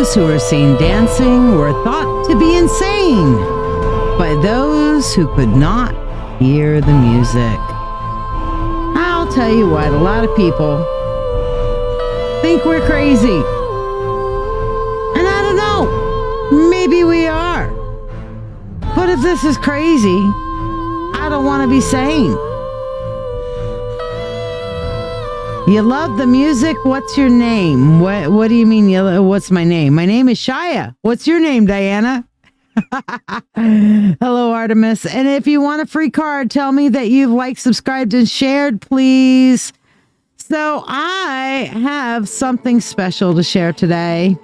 those who were seen dancing were thought to be insane by those who could not hear the music. I'll tell you what, a lot of people think we're crazy. And I don't know, maybe we are. But if this is crazy, I don't want to be sane. You love the music? What's your name? What do you mean? What's my name? My name is Shiya. What's your name, Diana? Hello, Artemis. And if you want a free card, tell me that you've liked, subscribed, and shared, please. So I have something special to share today.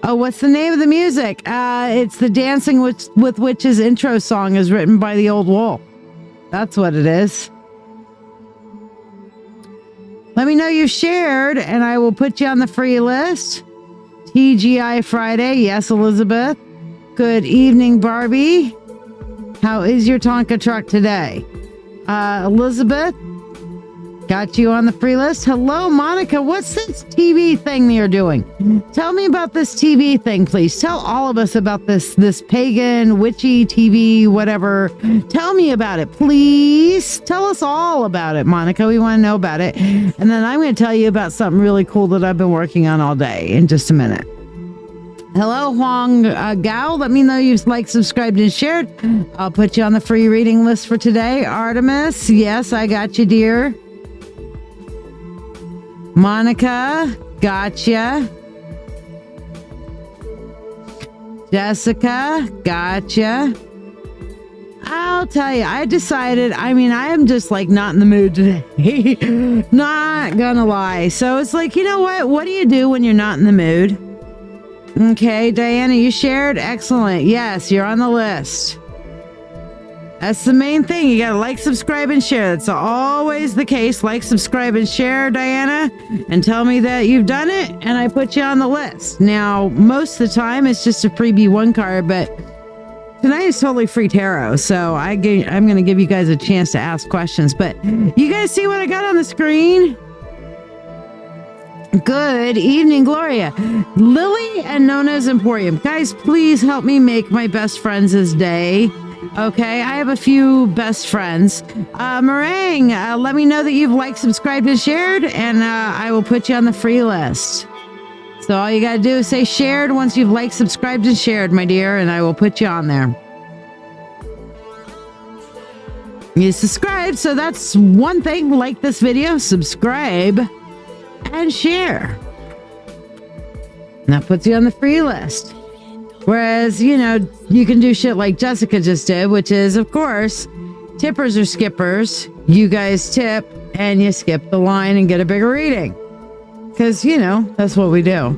Oh, what's the name of the music? It's the Dancing with Witches intro song is written by the Old Wolf. That's what it is. Let me know you shared, and I will put you on the free list. TGI Friday. Yes, Elizabeth. Good evening, Barbie. How is your Tonka truck today? Elizabeth, got you on the free list. Hello, Monica. What's this TV thing that you're doing? Tell me about this TV thing, please. Tell all of us about this pagan, witchy TV, whatever. Tell me about it, please. Tell us all about it, Monica. We want to know about it. And then I'm going to tell you about something really cool that I've been working on all day in just a minute. Hello, Huang Gao. Let me know you've liked, subscribed, and shared. I'll put you on the free reading list for today. Artemis, yes, I got you, dear. Monica, gotcha. Jessica, gotcha. I'll tell you, I decided, I am just like not in the mood today. Not gonna lie. So it's like, you know what? What do you do when you're not in the mood? Okay, Diana, you shared? Excellent. Yes, you're on the list. That's the main thing. You gotta like, subscribe, and share. That's always the case. Like, subscribe, and share, Diana, and tell me that you've done it, and I put you on the list. Now, most of the time, it's just a freebie one card, but tonight is totally free tarot, so I'm going to give you guys a chance to ask questions. But you guys see what I got on the screen? Good evening, Gloria. Lily and Nona's Emporium. Guys, please help me make my best friends' day. Okay, I have a few best friends. Meringue, let me know that you've liked, subscribed, and shared, and I will put you on the free list. So all you got to do is say shared once you've liked, subscribed, and shared, my dear, and I will put you on there. You subscribe, so that's one thing. Like this video, subscribe, and share. And that puts you on the free list. Whereas, you know, you can do shit like Jessica just did, which is, of course, tippers or skippers. You guys tip and you skip the line and get a bigger reading. Because, you know, that's what we do.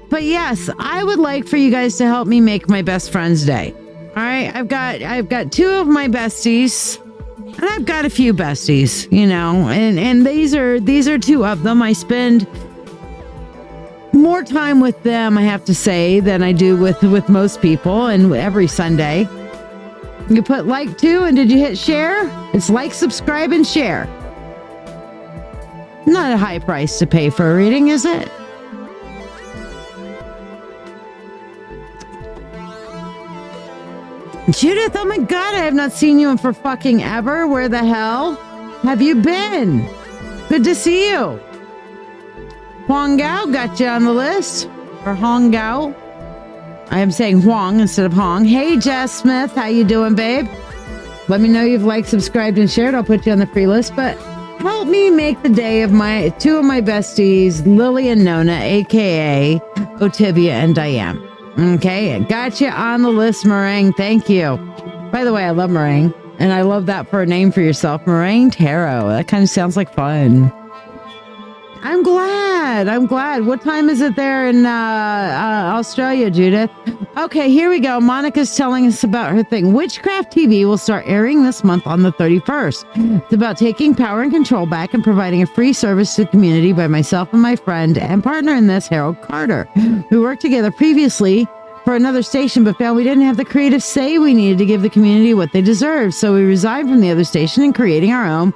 But yes, I would like for you guys to help me make my best friend's day. All right, I've got two of my besties, and I've got a few besties, you know, and these are two of them. I spend more time with them, I have to say, than I do with most people, and every Sunday. You put like too, and did you hit share? It's like, subscribe, and share. Not a high price to pay for a reading, is it? Judith, oh my God, I have not seen you in for fucking ever. Where the hell have you been? Good to see you. Huang Gao got you on the list. Or Hong Gao. I am saying Huang instead of Hong. Hey, Jess Smith, how you doing, babe? Let me know you've liked, subscribed, and shared. I'll put you on the free list. But help me make the day of my two of my besties, Lily and Nona, a.k.a. Otivia and Diane. Okay, got you on the list, Meringue. Thank you. By the way, I love Meringue, and I love that for a name for yourself, Meringue Tarot. That kind of sounds like fun. I'm glad. What time is it there in Australia, Judith? Okay, here we go. Monica's telling us about her thing. Witchcraft TV will start airing this month on the 31st. It's about taking power and control back and providing a free service to the community by myself and my friend and partner in this, Harold Carter, who worked together previously for another station but found we didn't have the creative say we needed to give the community what they deserved. So we resigned from the other station and creating our own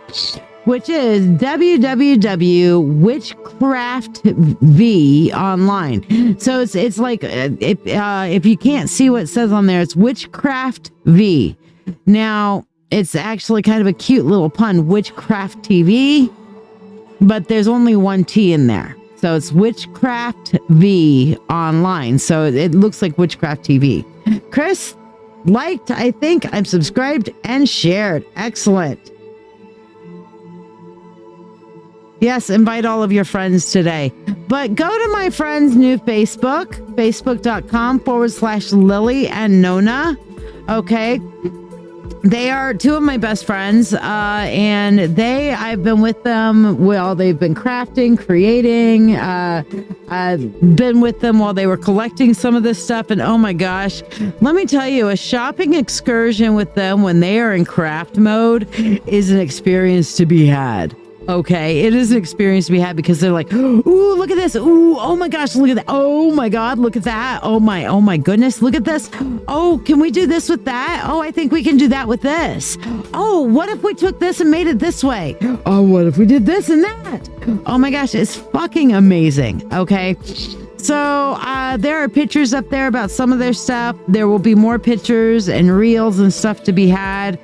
which is www.witchcraftv online. So it's like, if you can't see what it says on there, it's Witchcraft V. Now, it's actually kind of a cute little pun, Witchcraft TV, but there's only one T in there. So it's Witchcraft V online. So it looks like Witchcraft TV. Chris liked, I think, I'm subscribed and shared. Excellent. Yes, invite all of your friends today. But go to my friend's new Facebook, facebook.com/Lily and Nona. Okay. They are two of my best friends, and I've been with them while they've been crafting, creating. I've been with them while they were collecting some of this stuff, and oh my gosh, let me tell you, a shopping excursion with them when they are in craft mode is an experience to be had. Okay, it is an experience to be had because they're like, ooh, look at this. Ooh, oh my gosh, look at that. Oh my God, look at that. Oh my goodness, look at this. Oh, can we do this with that? Oh, I think we can do that with this. Oh, what if we took this and made it this way? Oh, what if we did this and that? Oh my gosh, it's fucking amazing. Okay. So there are pictures up there about some of their stuff. There will be more pictures and reels and stuff to be had.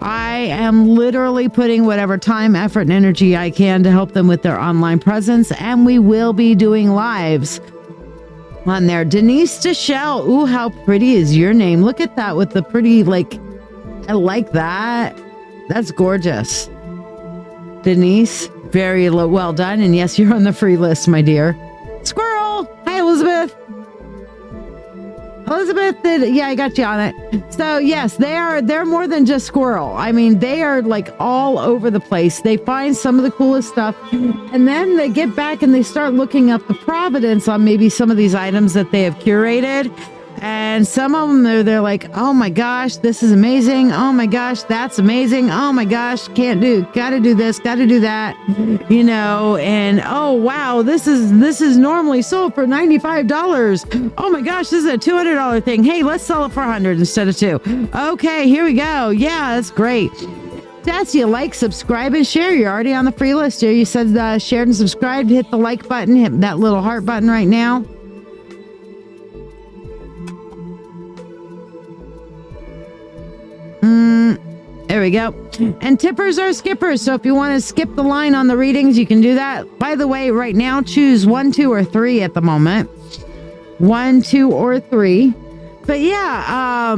I am literally putting whatever time, effort, and energy I can to help them with their online presence. And we will be doing lives on there. Denise Deshelle. Ooh, how pretty is your name? Look at that with the pretty, I like that. That's gorgeous. Denise, very well done. And yes, you're on the free list, my dear. Squirrel. Hi, Elizabeth. Yeah, I got you on it. So yes, they're more than just squirrel. I mean, they are like all over the place. They find some of the coolest stuff, and then they get back and they start looking up the provenance on maybe some of these items that they have curated. And some of them, they're like, oh my gosh, this is amazing. Oh my gosh, that's amazing. Oh my gosh, gotta do this, gotta do that, and oh wow, this is normally sold for $95. Oh my gosh, this is a $200 thing. Hey, let's sell it for $100 instead of $2. Okay, here we go. Yeah, that's great. That's you like, subscribe, and share. You're already on the free list here. You said shared and subscribed. Hit the like button, hit that little heart button right now. There we go. And tippers are skippers. So if you want to skip the line on the readings, you can do that. By the way, right now, choose 1, 2, or 3 at the moment. 1, 2, or 3. But yeah,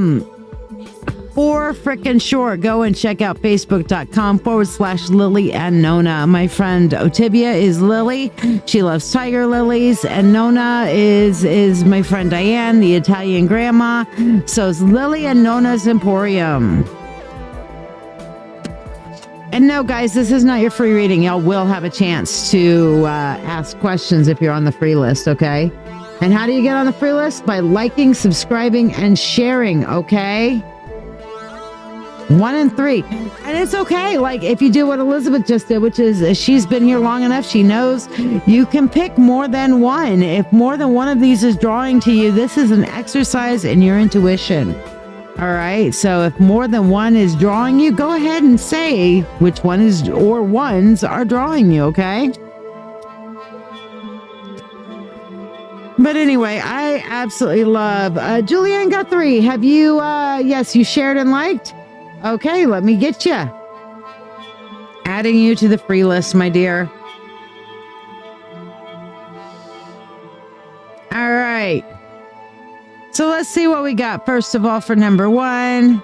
for frickin' sure, go and check out facebook.com/Lily and Nona. My friend Otibia is Lily. She loves tiger lilies. And Nona is my friend Diane, the Italian grandma. So it's Lily and Nona's Emporium. And no, guys, this is not your free reading. Y'all will have a chance to ask questions if you're on the free list, okay? And how do you get on the free list? By liking, subscribing, and sharing, okay? 1 and 3. And it's okay. Like, if you do what Elizabeth just did, which is she's been here long enough, she knows you can pick more than one. If more than one of these is drawing to you, this is an exercise in your intuition. All right. So if more than one is drawing you, go ahead and say which one is or ones are drawing you. Okay. But anyway, I absolutely love Julianne got 3. Have you? Yes, you shared and liked. Okay, let me get you. Adding you to the free list, my dear. All right. So let's see what we got. First of all, for number 1.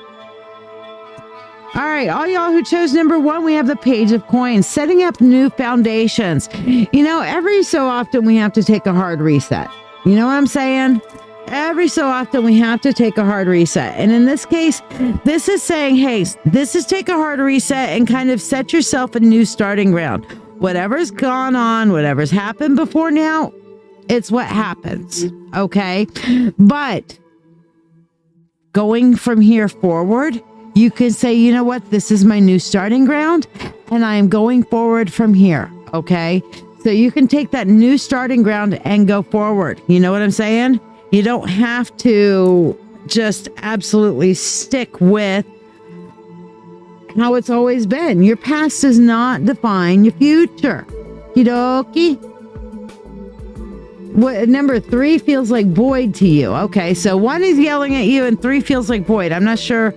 All right, all y'all who chose number 1, we have the Page of Coins, setting up new foundations. Every so often we have to take a hard reset. You know what I'm saying? Every so often we have to take a hard reset. And in this case, this is saying, hey, this is take a hard reset and kind of set yourself a new starting ground. Whatever's gone on, whatever's happened before now, it's what happens. Okay. But going from here forward, you can say, you know what? This is my new starting ground and I am going forward from here. Okay. So you can take that new starting ground and go forward. You know what I'm saying? You don't have to just absolutely stick with how it's always been. Your past does not define your future. Kidoki. What number 3 feels like void to you? Okay, so 1 is yelling at you and 3 feels like void. I'm not sure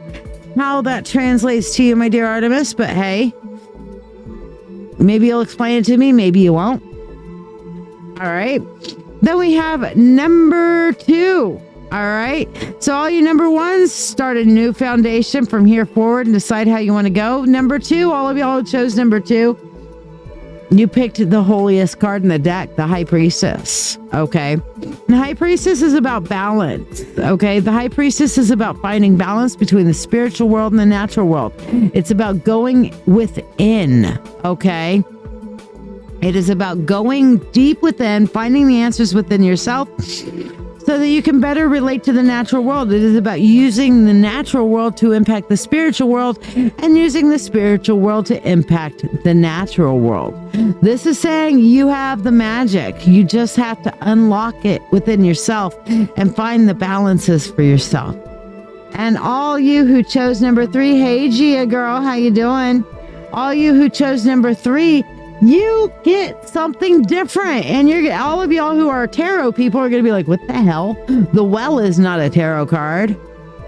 how that translates to you, my dear Artemis, but hey, maybe you'll explain it to me, maybe you won't. All right. Then we have number 2. All right. So all you number 1s, start a new foundation from here forward and decide how you want to go. Number 2, all of y'all who chose number 2, you picked the holiest card in the deck, the High Priestess. Okay. The High Priestess is about balance. Okay. The High Priestess is about finding balance between the spiritual world and the natural world. It's about going within. Okay. It is about going deep within, finding the answers within yourself so that you can better relate to the natural world. It is about using the natural world to impact the spiritual world and using the spiritual world to impact the natural world. This is saying you have the magic. You just have to unlock it within yourself and find the balances for yourself. And all you who chose number 3, hey Gia girl, how you doing? All you who chose number 3, you get something different. And all of y'all who are tarot people are going to be like, what the hell? The well is not a tarot card.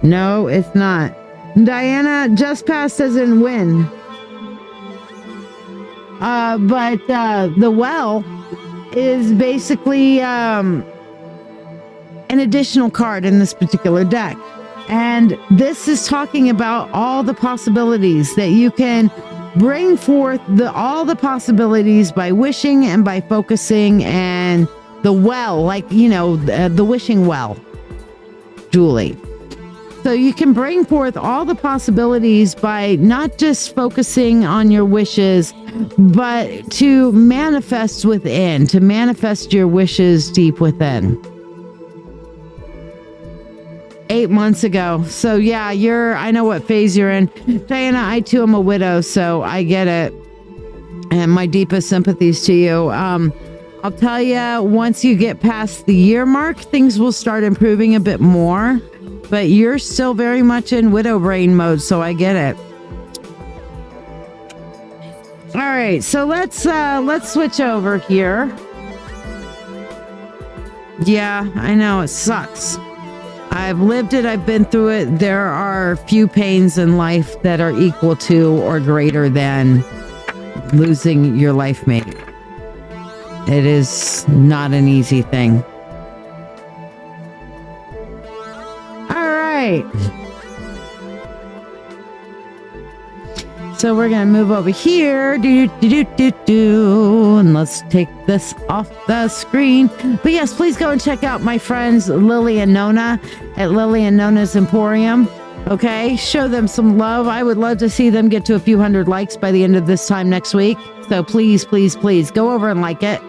No, it's not. Diana, just passed as in win. But the well is basically an additional card in this particular deck. And this is talking about all the possibilities that you can bring forth, all the possibilities by wishing and by focusing, and the well, like, the wishing well, Julie. So you can bring forth all the possibilities by not just focusing on your wishes, but to manifest within, to manifest your wishes deep within. 8 months ago. So yeah, I know what phase you're in. Diana, I too am a widow, so I get it. And my deepest sympathies to you. I'll tell you, once you get past the year mark, things will start improving a bit more. But you're still very much in widow brain mode, so I get it. All right, so let's switch over here. Yeah, I know, it sucks. I've lived it. I've been through it. There are few pains in life that are equal to or greater than losing your life mate. It is not an easy thing. All right. So we're going to move over here. And let's take this off the screen. But yes, please go and check out my friends Lily and Nona at Lily and Nona's Emporium. Okay, show them some love. I would love to see them get to a few hundred likes by the end of this time next week. So please, please, please go over and like it.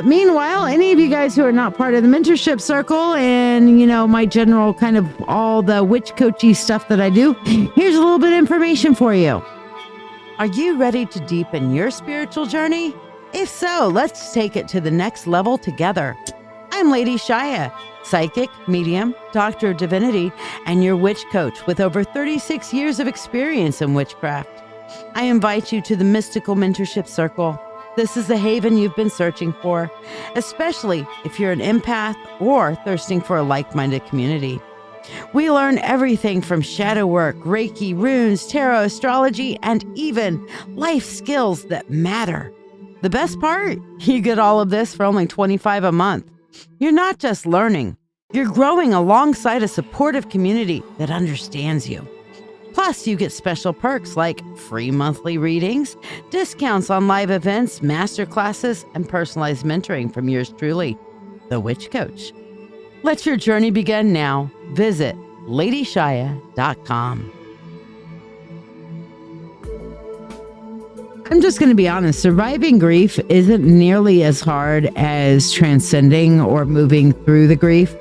Meanwhile, any of you guys who are not part of the mentorship circle and, my general kind of all the witch coachy stuff that I do, here's a little bit of information for you. Are you ready to deepen your spiritual journey? If so, let's take it to the next level together. I'm Lady Shiya, psychic, medium, doctor of divinity, and your witch coach with over 36 years of experience in witchcraft. I invite you to the mystical mentorship circle. This is the haven you've been searching for, especially if you're an empath or thirsting for a like-minded community. We learn everything from shadow work, Reiki, runes, tarot, astrology, and even life skills that matter. The best part? You get all of this for only $25 a month. You're not just learning, you're growing alongside a supportive community that understands you. Plus, you get special perks like free monthly readings, discounts on live events, master classes, and personalized mentoring from yours truly, the Witch Coach. Let your journey begin now. Visit LadyShiya.com. I'm just going to be honest, surviving grief isn't nearly as hard as transcending or moving through the grief.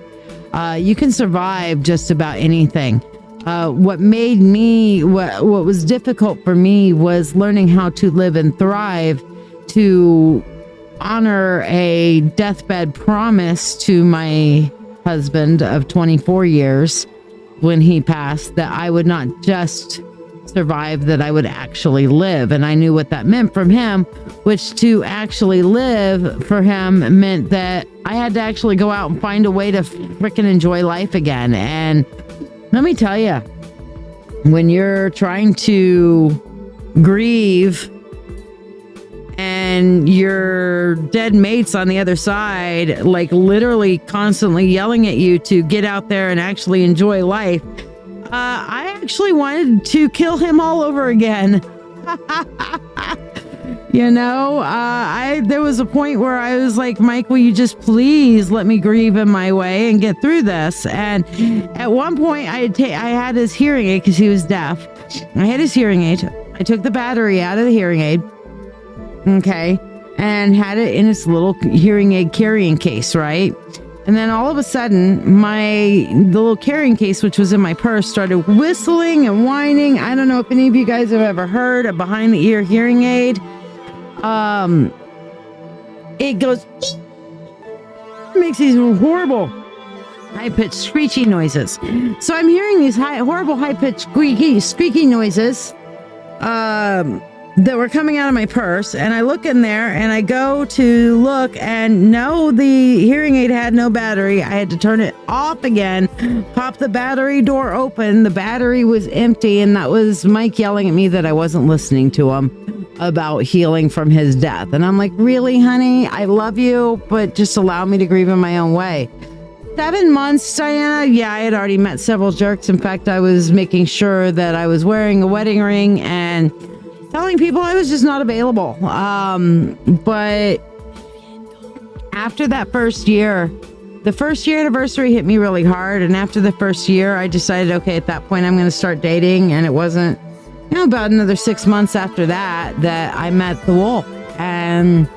You can survive just about anything. What was difficult for me was learning how to live and thrive, to honor a deathbed promise to my husband of 24 years when he passed, that I would not just survive, that I would actually live. And I knew what that meant from him, which to actually live for him meant that I had to actually go out and find a way to freaking enjoy life again. And let me tell you, when you're trying to grieve and your dead mate's on the other side, like literally constantly yelling at you to get out there and actually enjoy life, I actually wanted to kill him all over again. You know, there was a point where I was like, Mike, will you just please let me grieve in my way and get through this? And at one point I had his hearing aid because he was deaf. I had his hearing aid. I took the battery out of the hearing aid. Okay. And had it in its little hearing aid carrying case, right? And then all of a sudden, the little carrying case, which was in my purse, started whistling and whining. I don't know if any of you guys have ever heard a behind the ear hearing aid. It goes, makes these horrible high-pitched screechy noises. So I'm hearing these horrible high-pitched squeaky noises that were coming out of my purse, and I look in there and I go to look, and no, the hearing aid had no battery. I had to turn it off again, pop the battery door open. The battery was empty, and that was Mike yelling at me that I wasn't listening to him about healing from his death. And I'm like, really, honey? I love you, but just allow me to grieve in my own way. 7 months, Diana. Yeah, I had already met several jerks. In fact, I was making sure that I was wearing a wedding ring and telling people I was just not available. But after that first year, the first year anniversary hit me really hard. And after the first year, I decided, okay, at that point, I'm going to start dating. And it wasn't, about another 6 months after that I met the wolf. And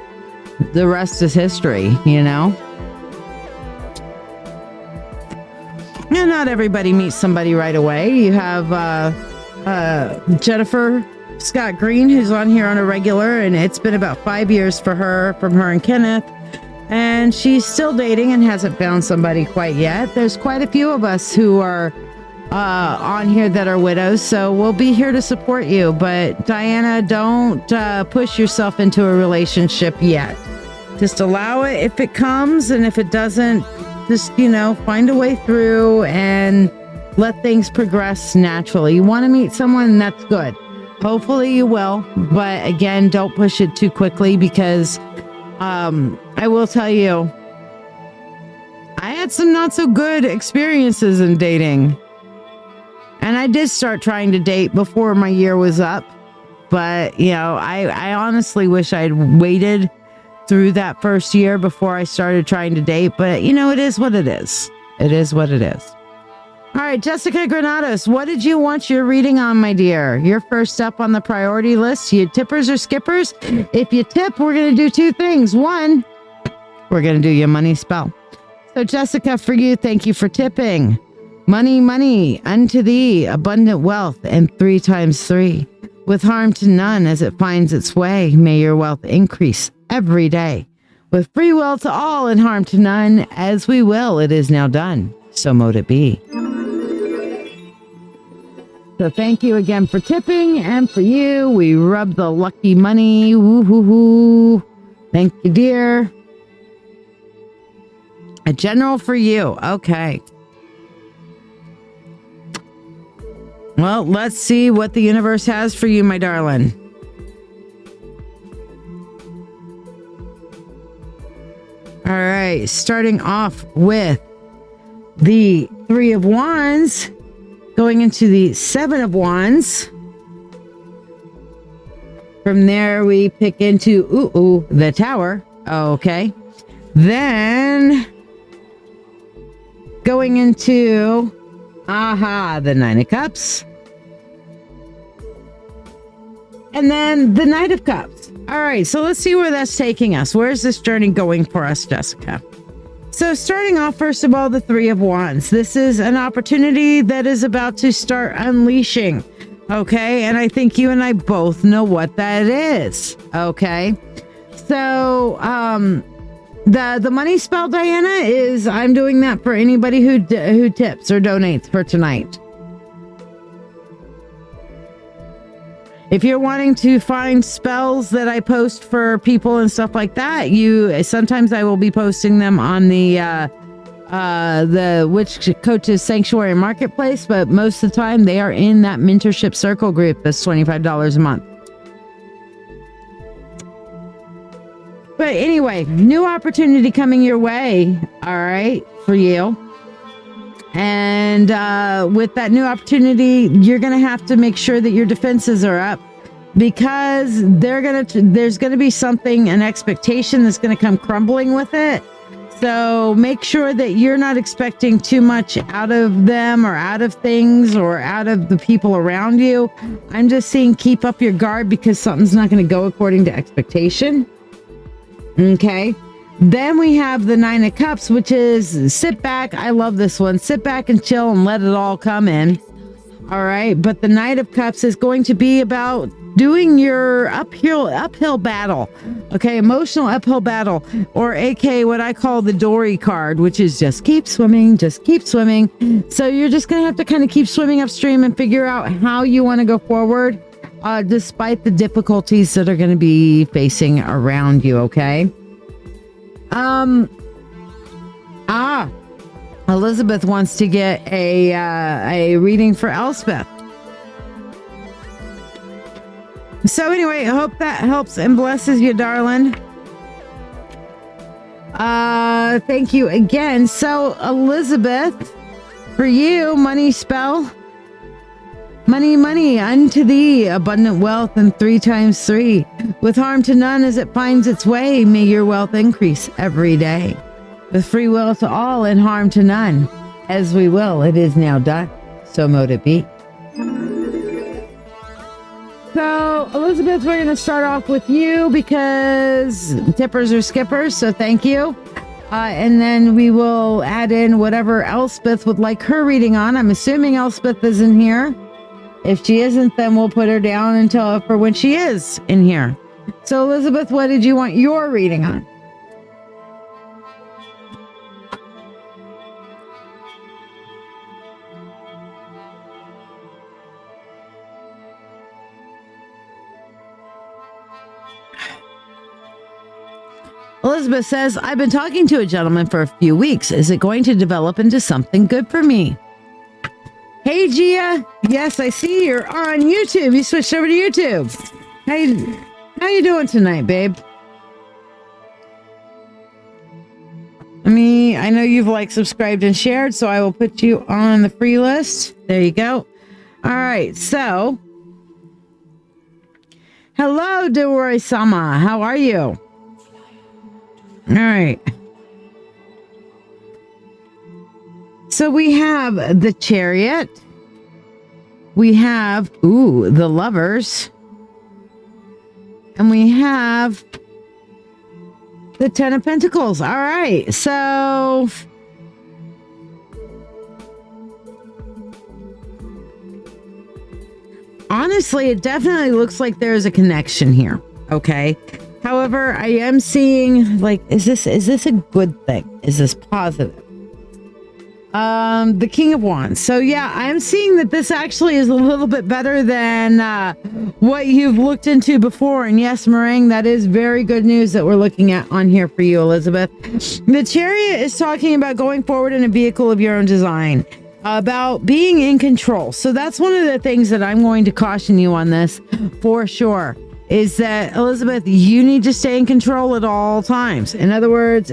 the rest is history, And not everybody meets somebody right away. You have Jennifer Scott Green, who's on here on a regular, and it's been about 5 years from her and Kenneth, and she's still dating and hasn't found somebody quite yet. There's quite a few of us who are on here that are widows, so we'll be here to support you. But Diana, don't push yourself into a relationship yet. Just allow it if it comes, and if it doesn't, just find a way through and let things progress naturally. You want to meet someone, that's good. Hopefully you will, but again, don't push it too quickly, because I will tell you, I had some not so good experiences in dating. And I did start trying to date before my year was up. But, I honestly wish I'd waited through that first year before I started trying to date. But, it is what it is. It is what it is. All right, Jessica Granados, what did you want your reading on, my dear? You're first up on the priority list. You tippers or skippers? If you tip, we're going to do two things. One, we're going to do your money spell. So, Jessica, for you, thank you for tipping. Money, money, unto thee, abundant wealth, and 3 times 3. With harm to none as it finds its way, may your wealth increase every day. With free will to all and harm to none, as we will, it is now done. So mote it be. So thank you again for tipping, and for you, we rub the lucky money. Woo-hoo-hoo. Thank you, dear. A general for you. Okay. Well, let's see what the universe has for you, my darling. All right, starting off with the 3 of Wands, going into the 7 of Wands. From there, we pick into, the Tower. Okay. Then, going into, the 9 of Cups. And then the Knight of Cups. All right, so let's see where that's taking us. Where's this journey going for us, Jessica? So starting off, first of all, the 3 of Wands. This is an opportunity that is about to start unleashing. Okay, and I think you and I both know what that is. Okay, so the money spell, Diana, is I'm doing that for anybody who tips or donates for tonight. If you're wanting to find spells that I post for people and stuff like that, sometimes I will be posting them on the Witch Coaches Sanctuary Marketplace, but most of the time they are in that mentorship circle group that's $25 a month. But anyway, new opportunity coming your way, all right, for you. And with that new opportunity, you're going to have to make sure that your defenses are up, because there's going to be something, an expectation that's going to come crumbling with it. So make sure that you're not expecting too much out of them or out of things or out of the people around you. I'm just saying keep up your guard, because something's not going to go according to expectation. Okay. Then we have the 9 of Cups, which is sit back. I love this one. Sit back and chill and let it all come in. All right. But the Knight of Cups is going to be about doing your uphill battle. Okay. Emotional uphill battle, or AK what I call the Dory card, which is just keep swimming, just keep swimming. So you're just going to have to kind of keep swimming upstream and figure out how you want to go forward, despite the difficulties that are going to be facing around you. Okay. Elizabeth wants to get a reading for Elspeth. So anyway, I hope that helps and blesses you, darling. Thank you again. So Elizabeth, for you, money spell. Money, unto thee, abundant wealth, and 3 times 3. With harm to none as it finds its way, may your wealth increase every day. With free will to all and harm to none, as we will, it is now done. So mote it be. So, Elizabeth, we're going to start off with you because tippers are skippers, so thank you. And then we will add in whatever Elspeth would like her reading on. I'm assuming Elspeth is in here. If she isn't, then we'll put her down until for when she is in here. So, Elizabeth, what did you want your reading on? Elizabeth says, I've been talking to a gentleman for a few weeks. Is it going to develop into something good for me? Hey, Shiya. Yes, I see you're on YouTube. You switched over to YouTube. How you doing tonight, babe? I know you've subscribed and shared, so I will put you on the free list. There you go. All right, so. Hello, Deroy-sama. How are you? All right. So we have the Chariot. We have, the Lovers. And we have the 10 of Pentacles. All right. So honestly, it definitely looks like there's a connection here. Okay. However, I am seeing is this a good thing? Is this positive? The King of Wands. So yeah, I'm seeing that this actually is a little bit better than what you've looked into before. And yes, Meringue, that is very good news that we're looking at on here for you, Elizabeth. The Chariot is talking about going forward in a vehicle of your own design, about being in control. So that's one of the things that I'm going to caution you on this for sure. Is that, Elizabeth, you need to stay in control at all times. In other words,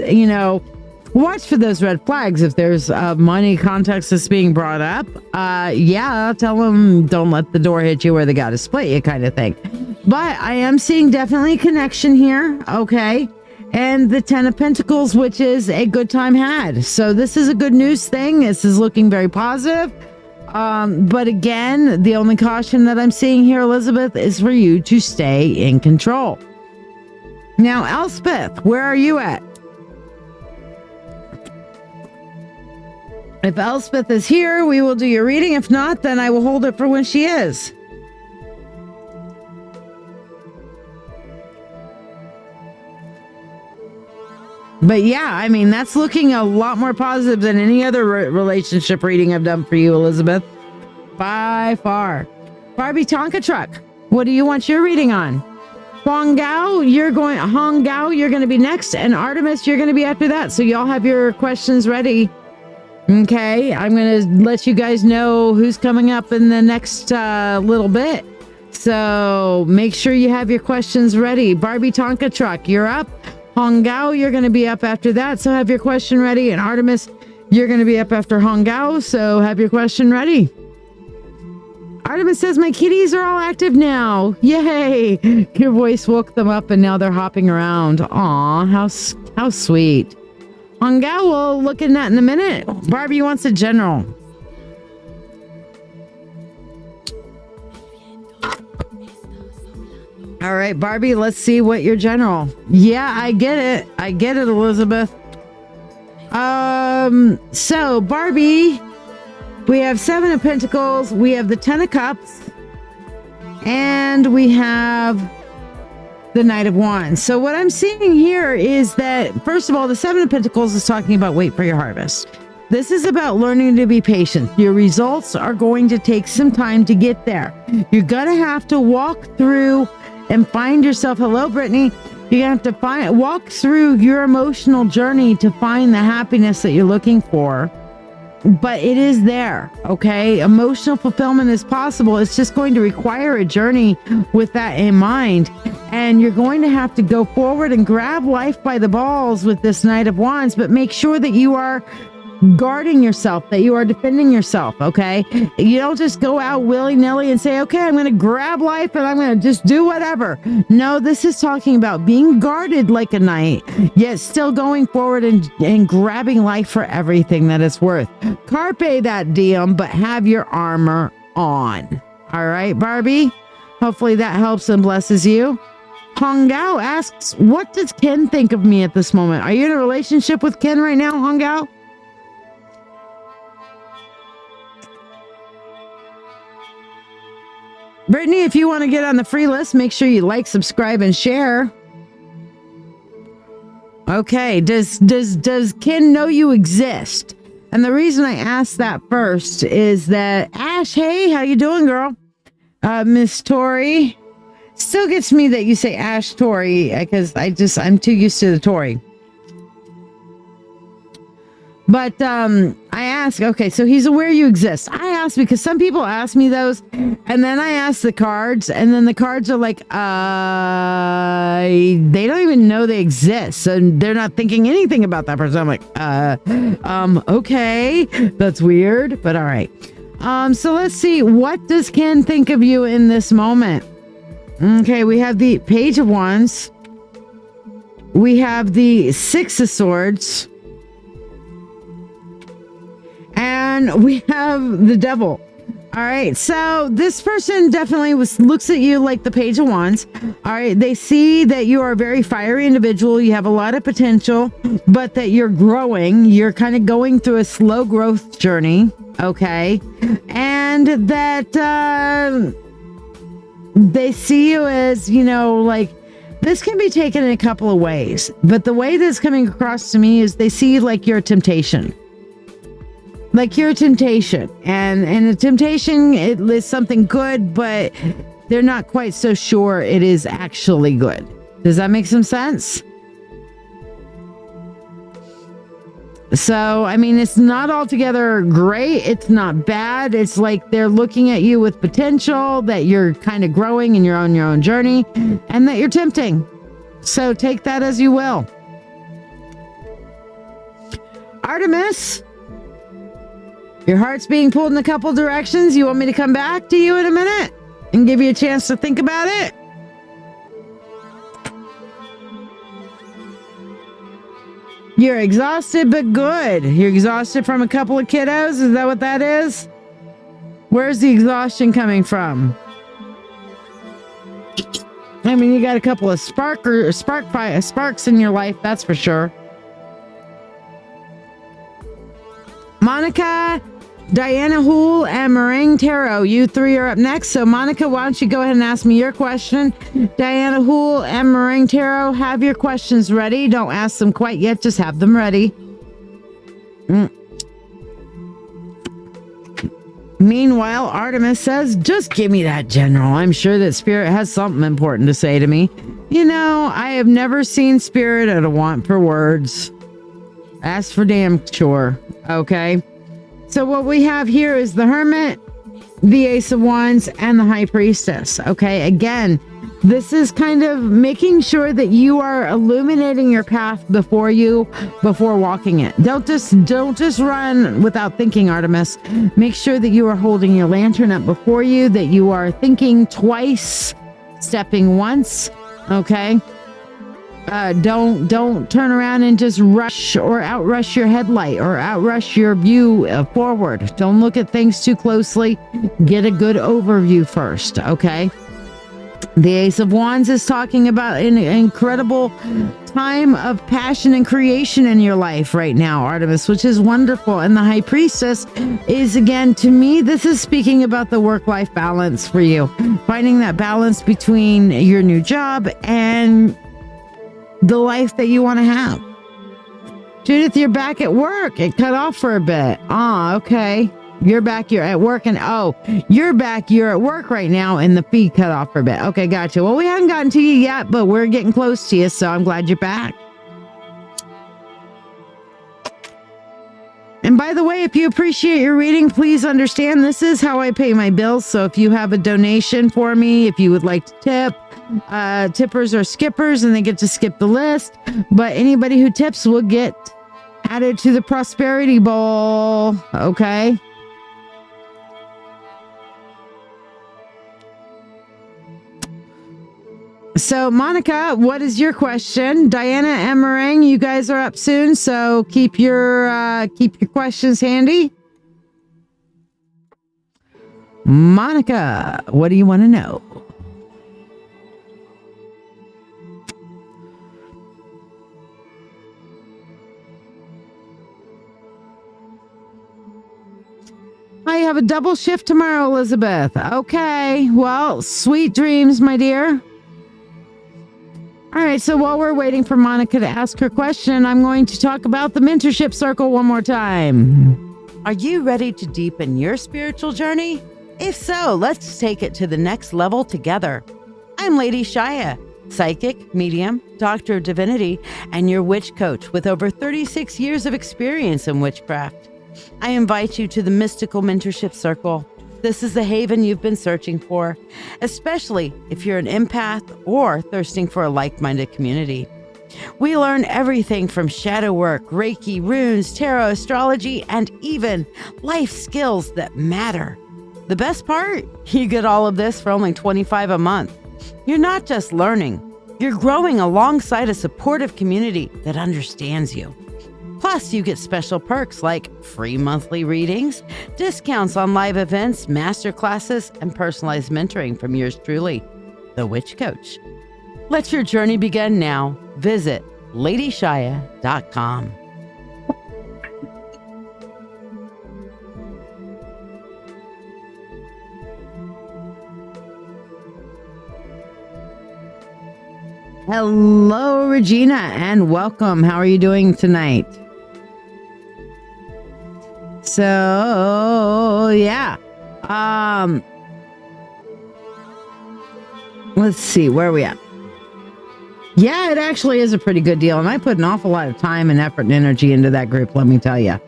watch for those red flags. If there's money context that's being brought up, tell them don't let the door hit you where they got to split you kind of thing. But I am seeing definitely connection here, okay? And the 10 of Pentacles, which is a good time had. So this is a good news thing. This is looking very positive. But again, the only caution that I'm seeing here, Elizabeth, is for you to stay in control. Now, Elspeth, where are you at? If Elspeth is here, we will do your reading. If not, then I will hold it for when she is. But yeah, that's looking a lot more positive than any other relationship reading I've done for you, Elizabeth. By far. Barbie Tonka Truck. What do you want your reading on? Hong Gao, you're going to be next, and Artemis, you're going to be after that. So y'all have your questions ready. Okay, I'm going to let you guys know who's coming up in the next little bit. So make sure you have your questions ready. Barbie Tonka Truck, you're up. Hong Gao, you're going to be up after that. So have your question ready. And Artemis, you're going to be up after Hong Gao. So have your question ready. Artemis says, my kitties are all active now. Yay. Your voice woke them up and now they're hopping around. Aw, how sweet. Hong Gao, we'll look at that in a minute. Barbie wants a general. All right, Barbie, let's see what your general. Yeah, I get it. I get it, Elizabeth. So Barbie, we have 7 of Pentacles, we have the 10 of Cups, and we have the Knight of Wands. So what I'm seeing here is that, first of all, the 7 of Pentacles is talking about wait for your harvest. This is about learning to be patient. Your results are going to take some time to get there. You're gonna have to walk through and find yourself. Hello, Brittany. You're gonna have to walk through your emotional journey to find the happiness that you're looking for. But it is there, okay? Emotional fulfillment is possible. It's just going to require a journey with that in mind. And you're going to have to go forward and grab life by the balls with this Knight of Wands, but make sure that you are guarding yourself, that you are defending yourself, okay? You don't just go out willy-nilly and say, okay, I'm going to grab life and I'm going to just do whatever. No, this is talking about being guarded like a knight, yet still going forward and grabbing life for everything that it's worth. Carpe that diem, but have your armor on. All right, Barbie? Hopefully that helps and blesses you. Hong Gao asks, what does Ken think of me at this moment? Are you in a relationship with Ken right now, Hong Gao? Brittany, if you want to get on the free list, make sure you like, subscribe, and share. Okay, does Ken know you exist? And the reason I asked that first is that Ash, hey, how you doing, girl? Miss Tori. Still gets me that you say Ash Tori, because I'm too used to the Tori. But I ask, okay, so he's aware you exist. I ask because some people ask me those, and then I ask the cards, and then the cards are like, they don't even know they exist, so they're not thinking anything about that person. I'm like, okay, that's weird, but all right. So let's see, what does Ken think of you in this moment? Okay, we have the Page of Wands. We have the 6 of Swords. And we have the Devil. All right, so this person definitely looks at you like the Page of Wands. All right, they see that you are a very fiery individual. You have a lot of potential, but that you're growing. You're kind of going through a slow growth journey, okay? And that they see you as, you know, like, this can be taken in a couple of ways. But the way that's coming across to me is they see you like you're a temptation. Like you're a temptation, and a temptation, it is something good, but they're not quite so sure it is actually good. Does that make some sense? So, I mean, it's not altogether great. It's not bad. It's like they're looking at you with potential, that you're kind of growing and you're on your own journey, and that you're tempting. So take that as you will. Artemis, your heart's being pulled in a couple directions. You want me to come back to you in a minute and give you a chance to think about it? You're exhausted, but good. You're exhausted from a couple of kiddos? Is that what that is? Where's the exhaustion coming from? I mean, you got a couple of sparks in your life, that's for sure. Monica, Diana Hool, and Meringue Tarot. You 3 are up next. So Monica, why don't you go ahead and ask me your question? Diana Hool and Meringue Tarot, have your questions ready. Don't ask them quite yet. Just have them ready. Meanwhile, Artemis says, just give me that, General. I'm sure that Spirit has something important to say to me. You know, I have never seen Spirit at a want for words. That's for damn sure. Okay. So what we have here is the Hermit, the Ace of Wands, and the High Priestess. Okay. Again, this is kind of making sure that you are illuminating your path before walking it. Don't just run without thinking, Artemis. Make sure that you are holding your lantern up before you, that you are thinking twice, stepping once. Okay. Don't turn around and just rush or outrush your headlight or outrush your view forward. Don't look at things too closely. Get a good overview first. Okay. The Ace of Wands is talking about an incredible time of passion and creation in your life right now, Artemis, which is wonderful. And the High Priestess is, again, to me, this is speaking about the work-life balance for you. Finding that balance between your new job and the life that you want to have. Judith, you're back at work. It cut off for a bit. Okay. You're back, you're at work, and you're back, you're at work right now, and the feed cut off for a bit. Okay, gotcha. Well, we haven't gotten to you yet, but we're getting close to you, so I'm glad you're back. And by the way, if you appreciate your reading, please understand this is how I pay my bills. So if you have a donation for me, if you would like to tip, tippers are skippers, and they get to skip the list. But anybody who tips will get added to the prosperity bowl. Okay. So, Monica, what is your question? Diana and Meringue, you guys are up soon, so keep your questions handy. Monica, what do you want to know? I have a double shift tomorrow, Elizabeth. Okay, well, sweet dreams, my dear. All right, so while we're waiting for Monica to ask her question, I'm going to talk about the Mentorship Circle one more time. Are you ready to deepen your spiritual journey? If so, let's take it to the next level together. I'm LadyShiya, psychic, medium, doctor of divinity, and your witch coach with over 36 years of experience in witchcraft. I invite you to the Mystical Mentorship Circle. This is the haven you've been searching for, especially if you're an empath or thirsting for a like-minded community. We learn everything from shadow work, Reiki, runes, tarot, astrology, and even life skills that matter. The best part? You get all of this for only $25 a month. You're not just learning, you're growing alongside a supportive community that understands you. Plus, you get special perks like free monthly readings, discounts on live events, masterclasses, and personalized mentoring from yours truly, the Witch Coach. Let your journey begin now. Visit LadyShiya.com. Hello, Regina, and welcome. How are you doing tonight? So, yeah. Let's see, where are we at? Yeah, it actually is a pretty good deal, and I put an awful lot of time and effort and energy into that group, let me tell you.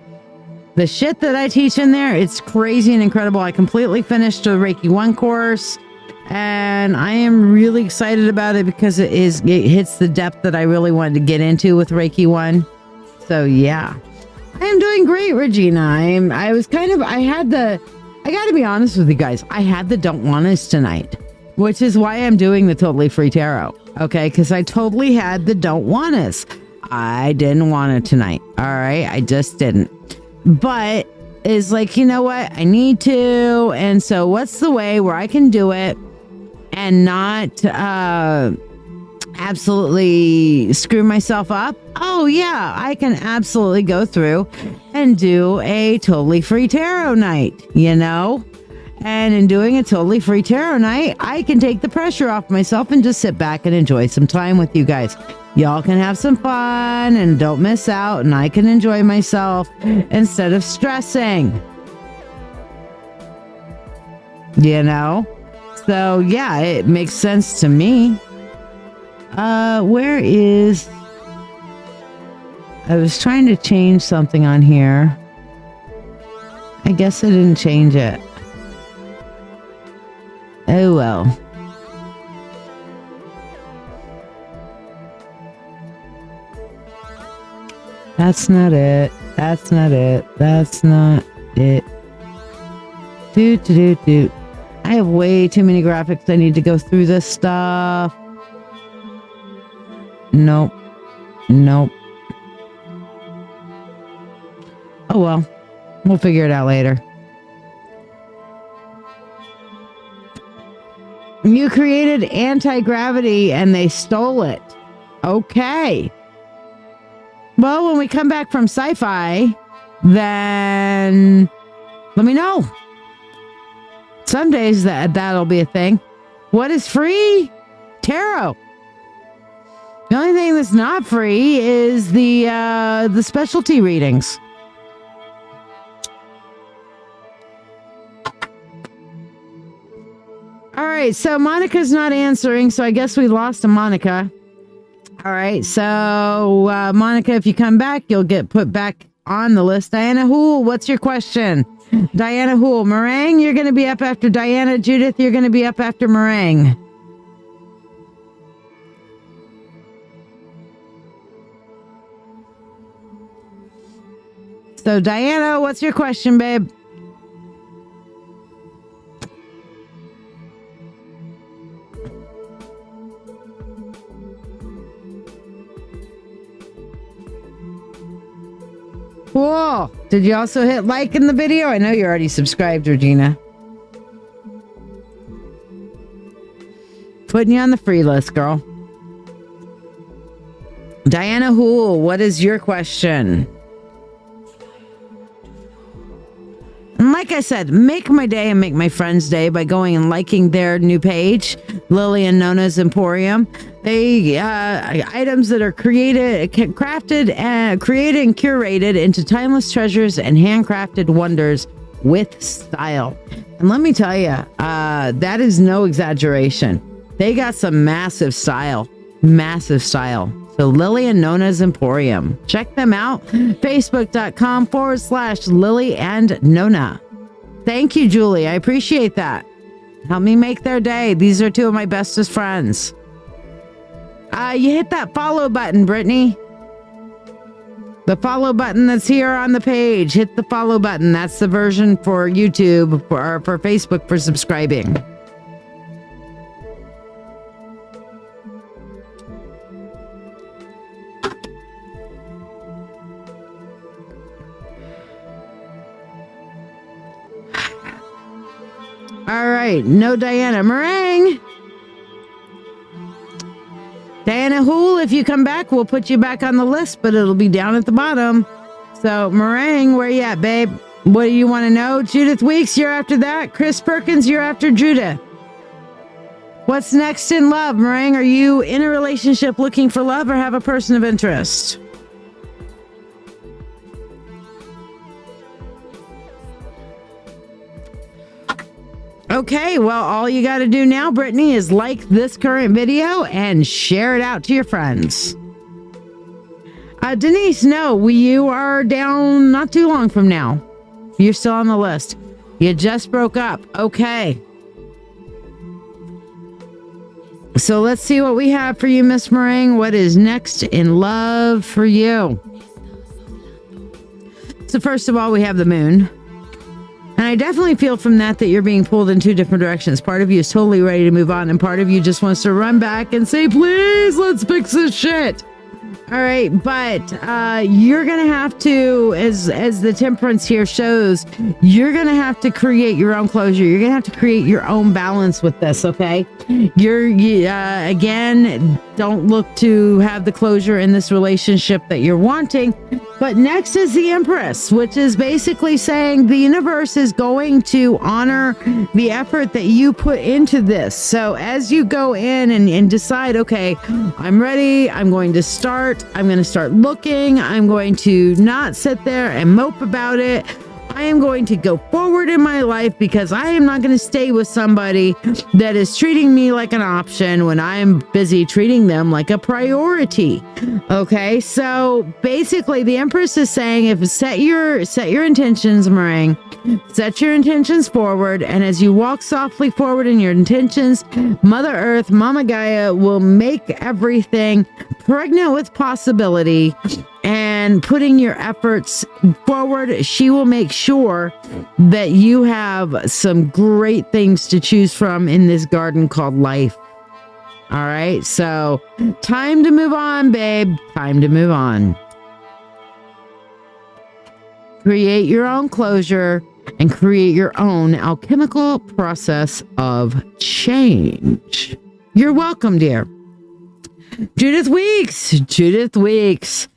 The shit that I teach in there, it's crazy and incredible. I completely finished the Reiki 1 course, and I am really excited about it because it hits the depth that I really wanted to get into with Reiki 1. So, yeah. I am doing great, Regina. I gotta be honest with you guys. I had the don't want us tonight, which is why I'm doing the totally free tarot. Okay, because I totally had the don't want us. I didn't want it tonight. All right, I just didn't. But it's like, you know what? I need to. And so what's the way where I can do it and not absolutely screw myself up? Oh yeah, I can absolutely go through and do a totally free tarot night, you know? And in doing a totally free tarot night, I can take the pressure off myself and just sit back and enjoy some time with you guys. Y'all can have some fun and don't miss out, and I can enjoy myself instead of stressing. you know? So yeah, it makes sense to me. Where is... I was trying to change something on here. I guess I didn't change it. Oh well. That's not it. That's not it. That's not it. Do. I have way too many graphics. I need to go through this stuff. Nope. Oh well. We'll figure it out later. You created anti-gravity and they stole it. Okay. Well, when we come back from sci-fi, then let me know. Some days that'll be a thing. What is free? Tarot. The only thing that's not free is the specialty readings. All right, so Monica's not answering, so I guess we lost to Monica. All right, so Monica, if you come back, you'll get put back on the list. Diana Hool, what's your question? Diana Hool, Meringue, you're going to be up after Diana. Judith, you're going to be up after Meringue. So Diana, what's your question, babe? Cool. Did you also hit like in the video? I know you're already subscribed, Regina. Putting you on the free list, girl. Diana Hool, what is your question? And like I said, make my day and make my friend's day by going and liking their new page, Lily and Nona's Emporium. They items that are created and curated into timeless treasures and handcrafted wonders with style. And let me tell you, that is no exaggeration. They got some massive style. So Lily and Nona's Emporium. Check them out. Facebook.com/Lily and Nona. Thank you, Julie. I appreciate that. Help me make their day. These are two of my bestest friends. You hit that follow button, Brittany. The follow button that's here on the page. Hit the follow button. That's the version for YouTube or for Facebook for subscribing. All right. No Diana. Meringue. Diana Hool, if you come back, we'll put you back on the list, but it'll be down at the bottom. So, Meringue, where you at, babe? What do you want to know? Judith Weeks, you're after that. Chris Perkins, you're after Judith. What's next in love, Meringue? Are you in a relationship looking for love or have a person of interest? Okay, well, all you got to do now, Brittany, is like this current video and share it out to your friends. Denise, no, you are down not too long from now. You're still on the list. You just broke up. Okay. So let's see what we have for you, Miss Meringue. What is next in love for you? So first of all, we have the moon. And I definitely feel from that you're being pulled in two different directions. Part of you is totally ready to move on, and part of you just wants to run back and say, please, let's fix this shit. All right, but you're going to have to, as the temperance here shows, you're going to have to create your own closure. You're going to have to create your own balance with this, okay? Again, don't look to have the closure in this relationship that you're wanting. But next is the Empress, which is basically saying the universe is going to honor the effort that you put into this. So as you go in and decide, okay, I'm ready, I'm going to start looking, I'm going to not sit there and mope about it. I am going to go forward in my life because I am not going to stay with somebody that is treating me like an option when I'm busy treating them like a priority. Okay, so basically the Empress is saying, if set your intentions, Meringue, set your intentions forward, and as you walk softly forward in your intentions, Mother Earth, Mama Gaia will make everything pregnant with possibility. And putting your efforts forward, she will make sure that you have some great things to choose from in this garden called life. All right, so time to move on, babe. Time to move on. Create your own closure and create your own alchemical process of change. You're welcome, dear. Judith Weeks.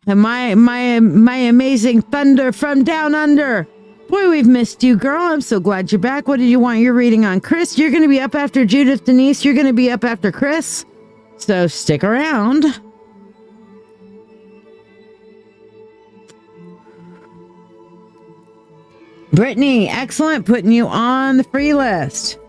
And my amazing thunder from down under. Boy, we've missed you, girl. I'm so glad you're back. What did you want your reading on? Chris, you're going to be up after Judith. Denise, you're going to be up after Chris. So stick around. Brittany, excellent. Putting you on the free list.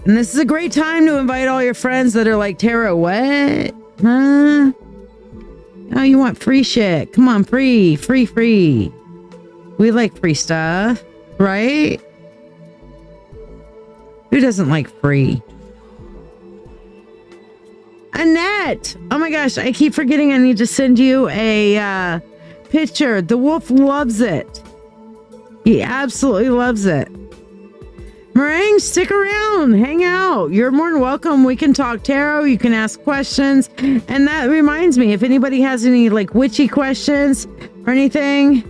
And this is a great time to invite all your friends that are like, Tara, what? Huh? Oh, you want free shit. Come on, free. We like free stuff, right? Who doesn't like free? Annette! Oh my gosh, I keep forgetting I need to send you a picture. The wolf loves it. He absolutely loves it. Meringue, stick around, hang out. You're more than welcome. We can talk tarot. You can ask questions. And that reminds me, if anybody has any like witchy questions or anything,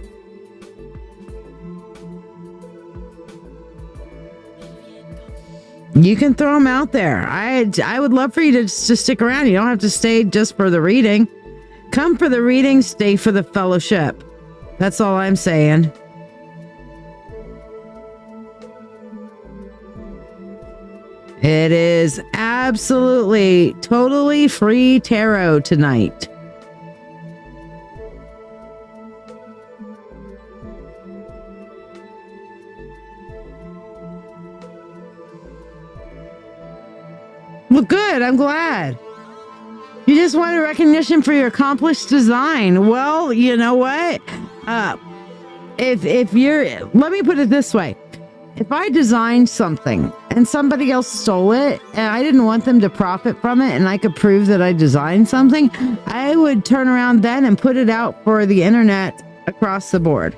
you can throw them out there. I would love for you to just stick around. You don't have to stay just for the reading. Come for the reading, stay for the fellowship. That's all I'm saying. It is absolutely, totally free tarot tonight. Well, good. I'm glad. You just wanted recognition for your accomplished design. Well, you know what? If you're, let me put it this way. If I designed something and somebody else stole it and I didn't want them to profit from it and I could prove that I designed something, I would turn around then and put it out for the internet across the board.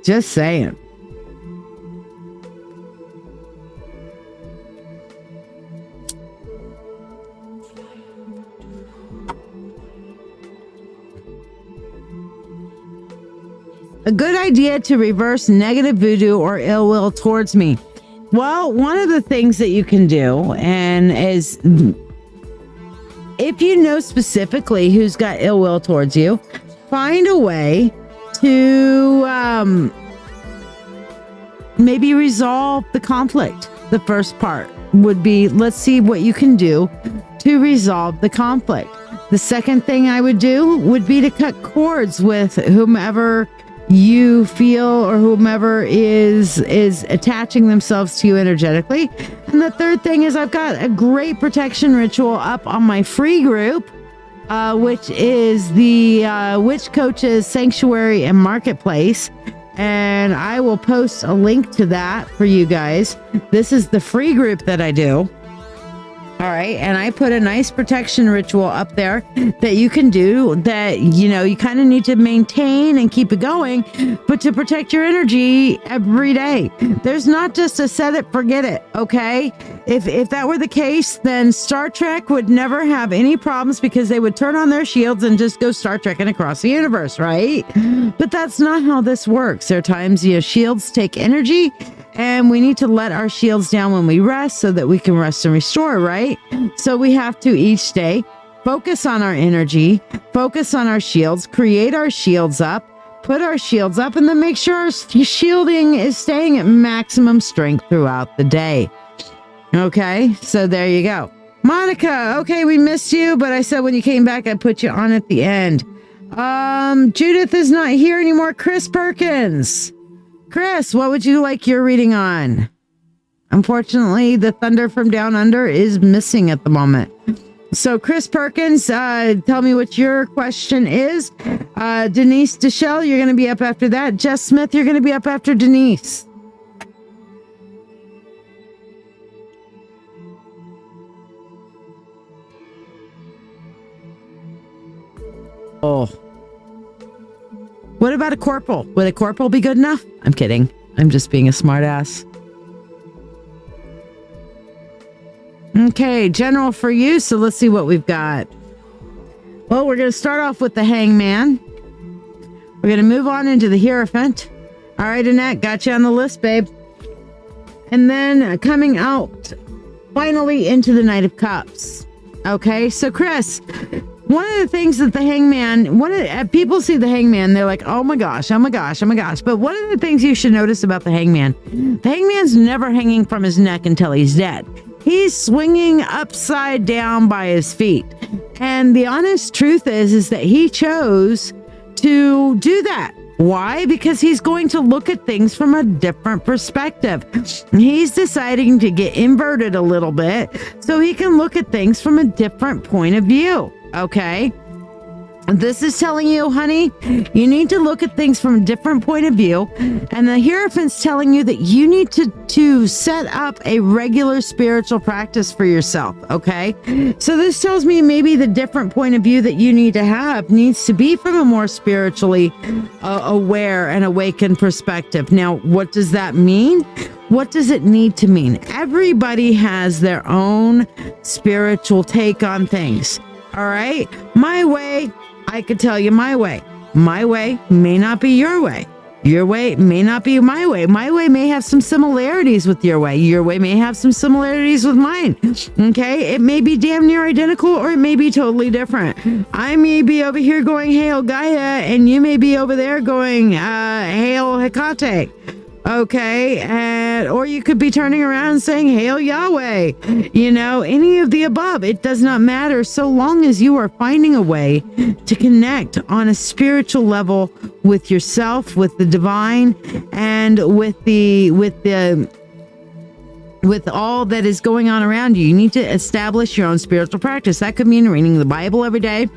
Just saying. A good idea to reverse negative voodoo or ill will towards me. Well, one of the things that you can do, and is if you know specifically who's got ill will towards you, find a way to maybe resolve the conflict. The first part would be, let's see what you can do to resolve the conflict. The second thing I would do would be to cut cords with whomever you feel or whomever is attaching themselves to you energetically. And the third thing is I've got a great protection ritual up on my free group, which is the Witch Coaches Sanctuary and Marketplace. And I will post a link to that for you guys. This is the free group that I do. All right. And I put a nice protection ritual up there that you can do that, you know, you kind of need to maintain and keep it going, but to protect your energy every day. There's not just a set it, forget it. Okay. If that were the case, then Star Trek would never have any problems because they would turn on their shields and just go Star Trekking across the universe. Right. But that's not how this works. There are times, you know, shields take energy. And we need to let our shields down when we rest so that we can rest and restore, right? So we have to each day focus on our energy, focus on our shields, create our shields up, put our shields up, and then make sure our shielding is staying at maximum strength throughout the day. Okay, so there you go. Monica, okay, we missed you, but I said when you came back, I put you on at the end. Judith is not here anymore. Chris Perkins. Chris, what would you like your reading on? Unfortunately, the Thunder from Down Under is missing at the moment. So, Chris Perkins, tell me what your question is. Denise Deschelle, you're going to be up after that. Jess Smith, you're going to be up after Denise. Oh. What about a corporal? Would a corporal be good enough? I'm kidding. I'm just being a smartass. Okay, general for you. So let's see what we've got. Well, we're going to start off with the Hangman. We're going to move on into the Hierophant. All right, Annette, got you on the list, babe. And then coming out finally into the Knight of Cups. Okay, so Chris, one of the things that the Hangman, people see the Hangman, they're like, oh my gosh, oh my gosh, oh my gosh. But one of the things you should notice about the Hangman's never hanging from his neck until he's dead. He's swinging upside down by his feet. And the honest truth is that he chose to do that. Why? Because he's going to look at things from a different perspective. He's deciding to get inverted a little bit so he can look at things from a different point of view. Okay? This is telling you, honey, you need to look at things from a different point of view. And the Hierophant's telling you that you need to set up a regular spiritual practice for yourself. Okay. So this tells me maybe the different point of view that you need to have needs to be from a more spiritually aware and awakened perspective. Now, what does that mean? What does it need to mean? Everybody has their own spiritual take on things. All right. My way, I could tell you my way. My way may not be your way. Your way may not be my way. My way may have some similarities with your way. Your way may have some similarities with mine. Okay? It may be damn near identical or it may be totally different. I may be over here going, Hail Gaia, and you may be over there going, Hail Hecate. Okay, or you could be turning around and saying, Hail Yahweh, any of the above. It does not matter so long as you are finding a way to connect on a spiritual level with yourself, with the divine, and with all that is going on around you. You need to establish your own spiritual practice. That could mean reading the Bible every day,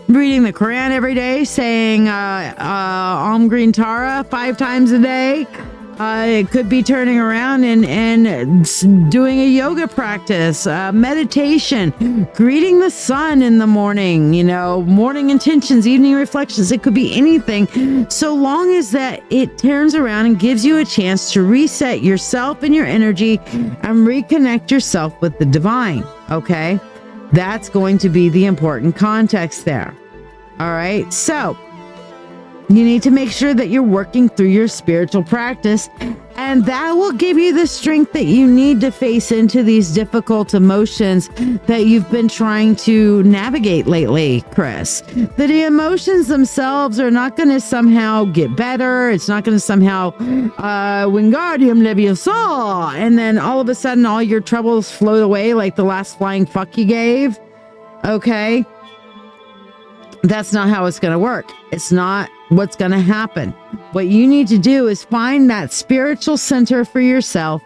reading the Quran every day, saying Om Green Tara 5 times a day. It could be turning around and doing a yoga practice, meditation, greeting the sun in the morning, morning intentions, evening reflections. It could be anything, so long as that it turns around and gives you a chance to reset yourself and your energy and reconnect yourself with the divine. Okay? That's going to be the important context there. All right. So you need to make sure that you're working through your spiritual practice, and that will give you the strength that you need to face into these difficult emotions that you've been trying to navigate lately, Chris. The emotions themselves are not going to somehow get better. It's not going to somehow Wingardium Leviosa, and then all of a sudden all your troubles float away like the last flying fuck you gave. Okay? That's not how it's going to work. It's not what's going to happen. What you need to do is find that spiritual center for yourself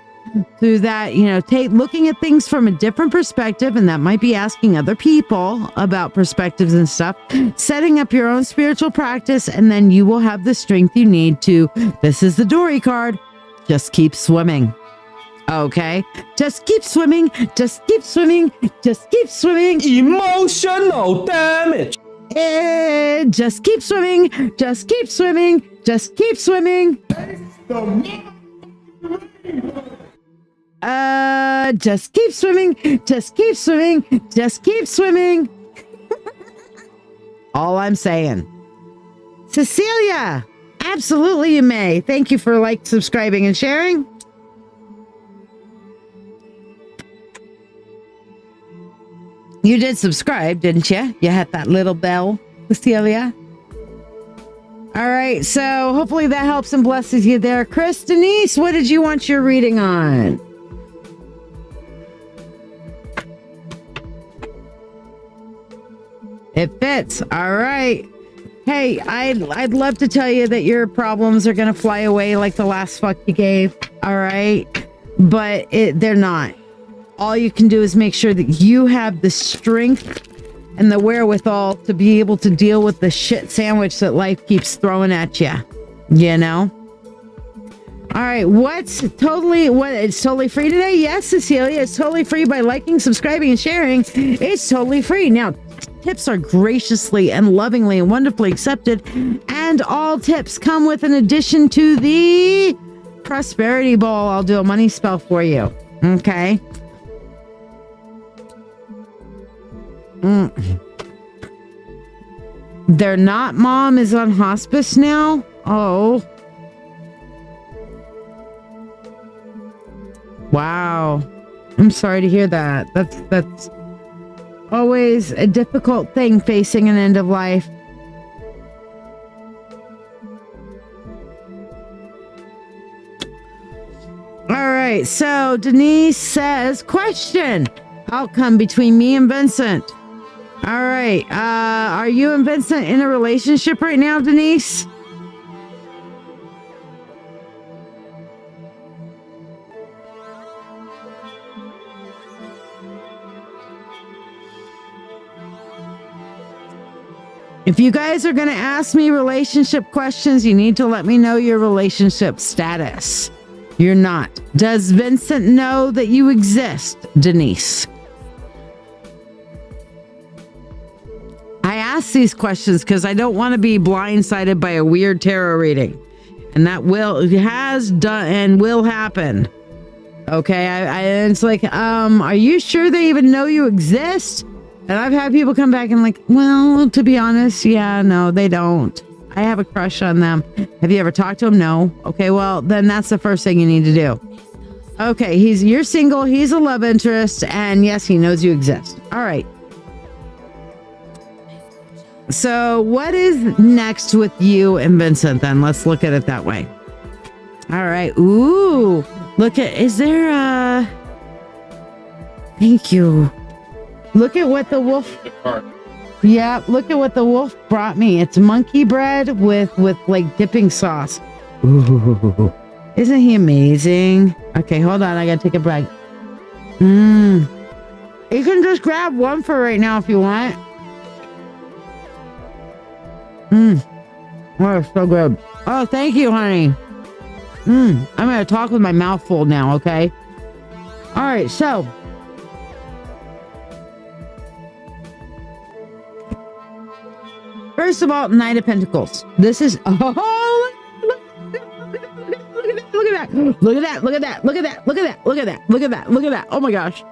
through that, looking at things from a different perspective. And that might be asking other people about perspectives and stuff, setting up your own spiritual practice. And then you will have the strength you need to, this is the Dory card, just keep swimming. Okay, just keep swimming, just keep swimming, just keep swimming. Emotional damage. Just keep swimming, just keep swimming, just keep swimming. Just keep swimming, just keep swimming, just keep swimming. All I'm saying. Cecilia, absolutely you may. Thank you for subscribing and sharing. You did subscribe, didn't you? You had that little bell, Celia. All right, so hopefully that helps and blesses you there. Chris, Denise, what did you want your reading on? It fits. All right. Hey, I'd love to tell you that your problems are going to fly away like the last fuck you gave. All right. But they're not. All you can do is make sure that you have the strength and the wherewithal to be able to deal with the shit sandwich that life keeps throwing at you. You know? All right. It's totally free today? Yes, Cecilia. It's totally free by liking, subscribing, and sharing. It's totally free. Now, tips are graciously and lovingly and wonderfully accepted. And all tips come with an addition to the prosperity ball. I'll do a money spell for you. Okay. Their not mom is on hospice now. Oh. Wow. I'm sorry to hear that. That's always a difficult thing facing an end of life. All right. So Denise says, question, outcome between me and Vincent. All right. Are you and Vincent in a relationship right now, Denise? If you guys are going to ask me relationship questions, you need to let me know your relationship status. You're not. Does Vincent know that you exist, Denise? I ask these questions because I don't want to be blindsided by a weird tarot reading. And that has done and will happen. Okay, it's like, are you sure they even know you exist? And I've had people come back and like, well, to be honest, yeah, no, they don't. I have a crush on them. Have you ever talked to him? No. Okay, well, then that's the first thing you need to do. Okay, you're single, he's a love interest, and yes, he knows you exist. All right. So what is next with you and Vincent then? Let's look at it that way. All right. Ooh, is there a... Thank you. Look at what the wolf... Yeah, look at what the wolf brought me. It's monkey bread with like dipping sauce. Ooh, isn't he amazing? Okay, hold on. I gotta take a break. You can just grab one for right now if you want. Oh, it's so good. Oh, thank you, honey. I'm gonna talk with my mouth full now, okay? All right, so... First of all, Knight of Pentacles. This is... Oh, look at that. Look at that. Look at that. Look at that. Look at that. Look at that. Look at that. Look at that. Oh, my gosh.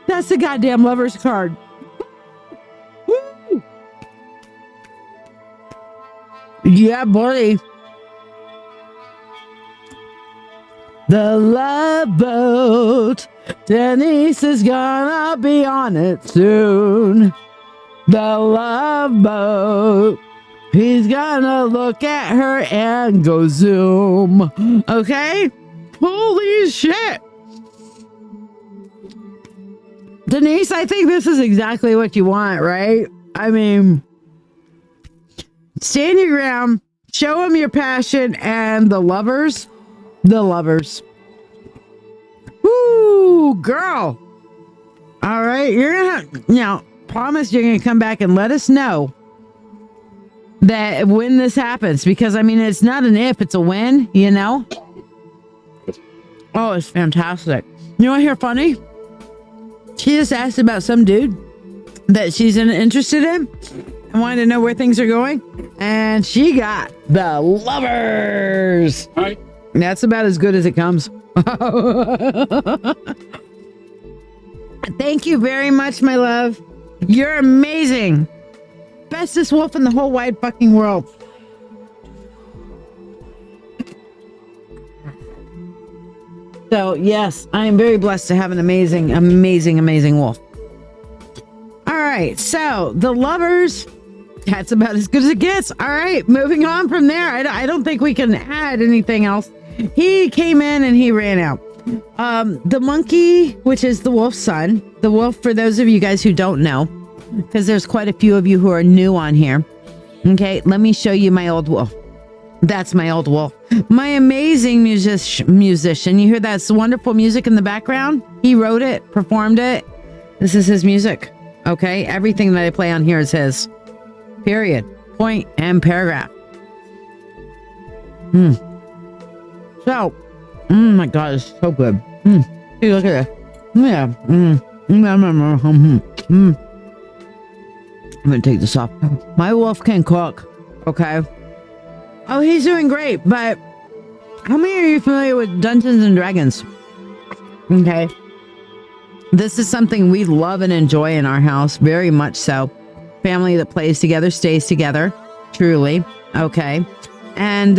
That's the goddamn Lover's card. Woo. Yeah, buddy. The love boat. Denise is gonna be on it soon. The love boat. He's gonna look at her and go zoom. Okay? Holy shit. Denise, I think this is exactly what you want, right? I mean, stand your ground, show them your passion, and the lovers. Woo, girl. All right, you're gonna, promise you're gonna come back and let us know that when this happens, because I mean, it's not an if, it's a when, you know? Oh, it's fantastic. You know what here funny? She just asked about some dude that she's interested in and wanted to know where things are going. And she got the lovers. All right. That's about as good as it comes. Thank you very much, my love. You're amazing. Bestest wolf in the whole wide fucking world. So yes, I am very blessed to have an amazing, amazing, amazing wolf. All right, so the lovers, that's about as good as it gets. All right, moving on from there. I don't think we can add anything else. He came in and he ran out. The monkey, which is the wolf's son, the wolf, for those of you guys who don't know, because there's quite a few of you who are new on here. Okay, let me show you my old wolf. That's my old wolf. My amazing musician. You hear that wonderful music in the background? He wrote it, performed it. This is his music. Okay, everything that I play on here is his. Period. Point and paragraph. So, my God, it's so good. See, look at it. Yeah. I'm gonna take this off. My wolf can cook. Okay. Oh, he's doing great. But how many are you familiar with Dungeons and Dragons? Okay. This is something we love and enjoy in our house, very much so. Family that plays together stays together, truly. Okay. And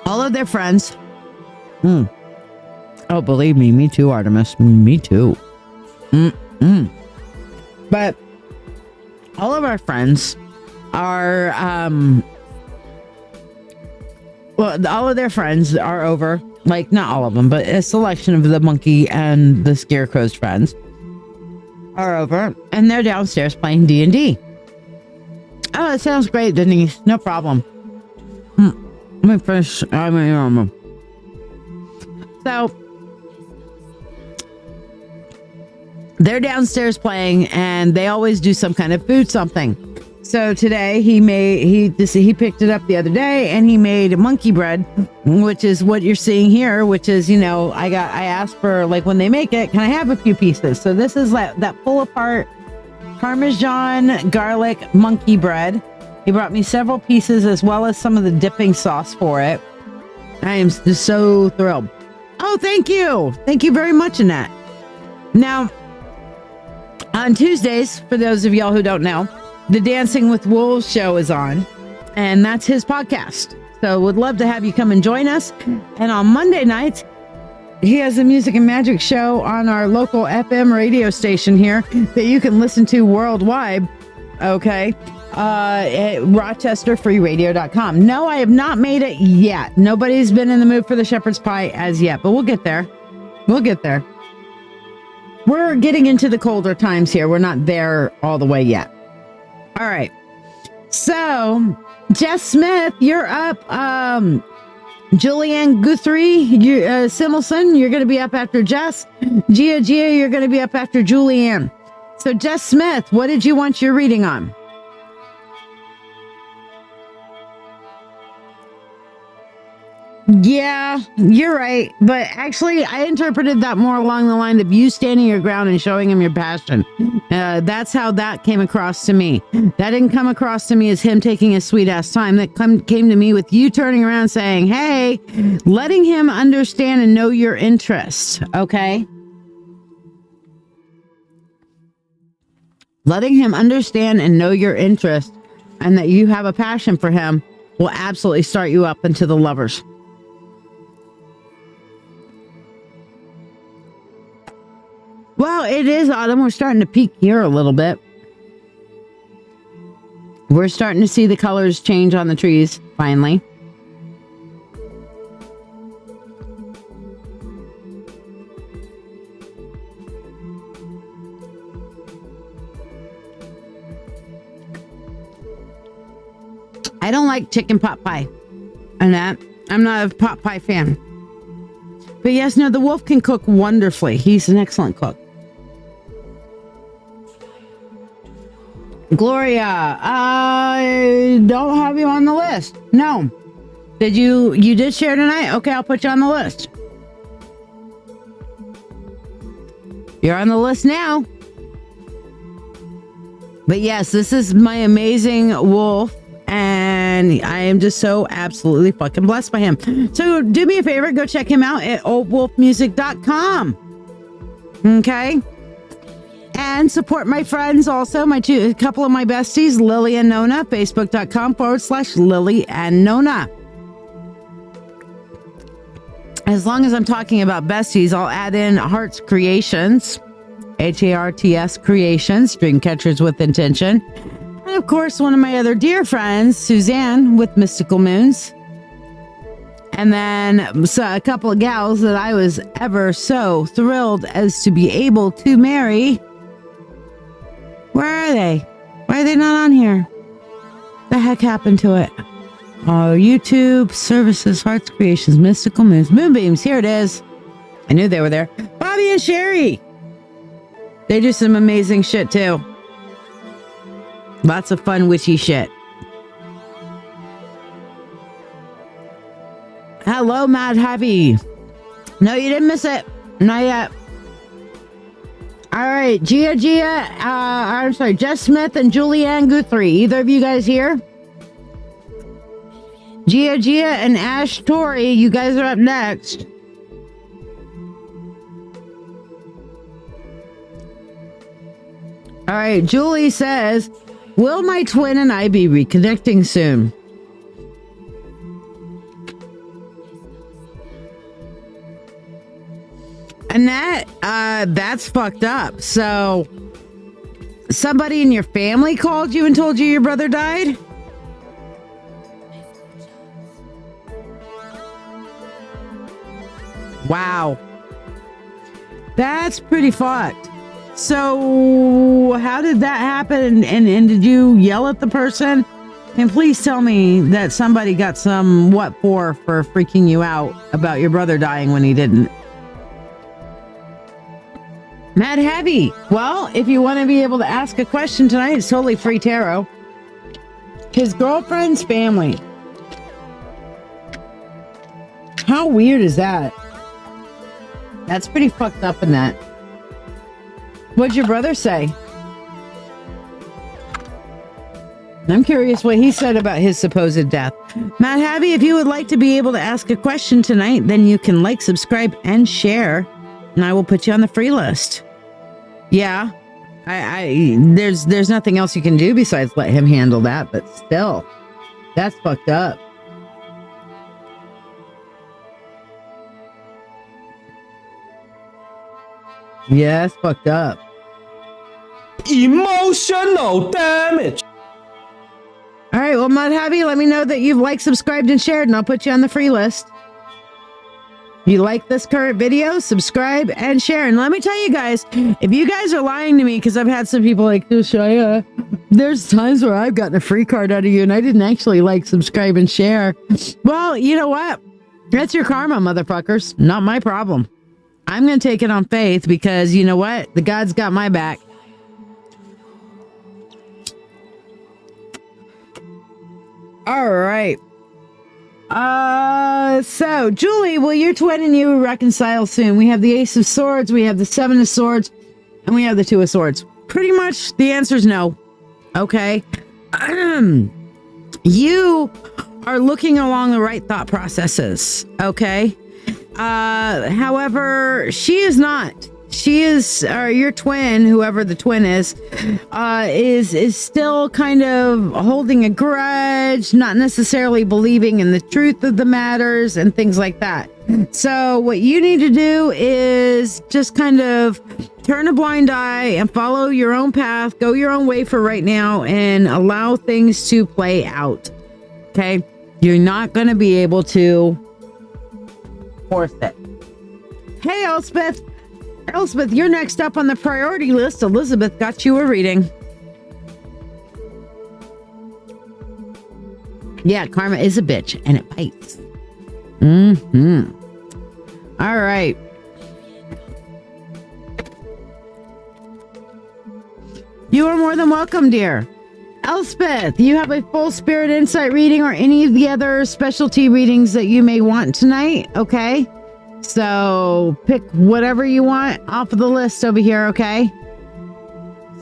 all of their friends. Oh, believe me, me too, Artemis. Me too. But all of our friends are, well, all of their friends are over. Like, not all of them, but a selection of the monkey and the scarecrow's friends are over, and they're downstairs playing D&D. Oh, that sounds great, Denise. No problem. Let me finish. So they're downstairs playing, and they always do some kind of food something. So today he picked it up the other day, and he made monkey bread, which is what you're seeing here, which is, you know, I asked for, like, when they make it, can I have a few pieces? So this is that pull apart Parmesan garlic monkey bread. He brought me several pieces as well as some of the dipping sauce for it. I am just so thrilled. Oh, thank you. Thank you very much, Annette. Now, on Tuesdays, for those of y'all who don't know, the Dancing with Wolves show is on, and that's his podcast. So would love to have you come and join us. And on Monday nights, he has a music and magic show on our local FM radio station here that you can listen to worldwide. Okay. At RochesterFreeRadio.com. No, I have not made it yet. Nobody's been in the mood for the shepherd's pie as yet, but we'll get there. We'll get there. We're getting into the colder times here. We're not there all the way yet. All right. So, Jess Smith, you're up. Julianne Guthrie, Simelson, you're going to be up after Jess. Gia, you're going to be up after Julianne. So, Jess Smith, what did you want your reading on? Yeah, you're right. But actually, I interpreted that more along the line of you standing your ground and showing him your passion. That's how that came across to me. That didn't come across to me as him taking a sweet ass time. That came to me with you turning around saying, hey, letting him understand and know your interests. Okay. Letting him understand and know your interest and that you have a passion for him will absolutely start you up into the lovers. Well, it is autumn. We're starting to peak here a little bit. We're starting to see the colors change on the trees, finally. I don't like chicken pot pie. And that, I'm not a pot pie fan. But yes, no, the wolf can cook wonderfully. He's an excellent cook. Gloria, I don't have you on the list. No. Did you did share tonight? Okay, I'll put you on the list. You're on the list now. But yes, this is my amazing wolf, and I am just so absolutely fucking blessed by him. So do me a favor, go check him out at oldwolfmusic.com. Okay? And support my friends also, a couple of my besties, Lily and Nona, facebook.com/Lily and Nona. as long as I'm talking about besties, I'll add in Hearts Creations, HARTS Creations, Dream Catchers with Intention. And of course, one of my other dear friends, Suzanne with Mystical Moons. And then a couple of gals that I was ever so thrilled as to be able to marry. Where are they? Why are they not on here? The heck happened to it? Oh, YouTube, Services, Hearts Creations, Mystical Moons, Moonbeams. Here it is. I knew they were there. Bobby and Sherry. They do some amazing shit too. Lots of fun witchy shit. Hello, Mad Happy. No, you didn't miss it. Not yet. All right, I'm sorry, Jess Smith and Julianne Guthrie. Either of you guys here? Gia and Ash Tori, you guys are up next. All right, Julie says, will my twin and I be reconnecting soon? Annette, that's fucked up. So, somebody in your family called you and told you your brother died? Wow. That's pretty fucked. So, how did that happen? And did you yell at the person? And please tell me that somebody got some what for freaking you out about your brother dying when he didn't. Mad Heavy. Well, if you want to be able to ask a question tonight, it's totally free tarot. His girlfriend's family. How weird is that? That's pretty fucked up in that. What'd your brother say? I'm curious what he said about his supposed death. Matt Happy, if you would like to be able to ask a question tonight, then you can like, subscribe, and share, and I will put you on the free list. Yeah, there's nothing else you can do besides let him handle that, but still, that's fucked up. Yeah, that's fucked up. Emotional damage. All right, well, Mud Happy, let me know that you've liked, subscribed, and shared, and I'll put you on the free list. If you like this current video, subscribe and share. And let me tell you guys, if you guys are lying to me, because I've had some people like, Shiya, there's times where I've gotten a free card out of you and I didn't actually like, subscribe, and share. Well, you know what? That's your karma, motherfuckers. Not my problem. I'm going to take it on faith because you know what? The God's got my back. All right. So Julie, will your twin and you reconcile soon? We have the Ace of Swords, we have the Seven of Swords, and we have the Two of Swords. Pretty much the answer is no. Okay. You are looking along the right thought processes. Okay. However, she is not. She is, your twin, whoever the twin is still kind of holding a grudge, not necessarily believing in the truth of the matters and things like that. So what you need to do is just kind of turn a blind eye and follow your own path, go your own way for right now, and allow things to play out. Okay? You're not going to be able to force it. Hey, Elspeth. Elspeth, you're next up on the priority list. Elizabeth got you a reading. Yeah, karma is a bitch and it bites. All right. You are more than welcome, dear. Elspeth, you have a full spirit insight reading or any of the other specialty readings that you may want tonight, okay? So pick whatever you want off of the list over here, okay?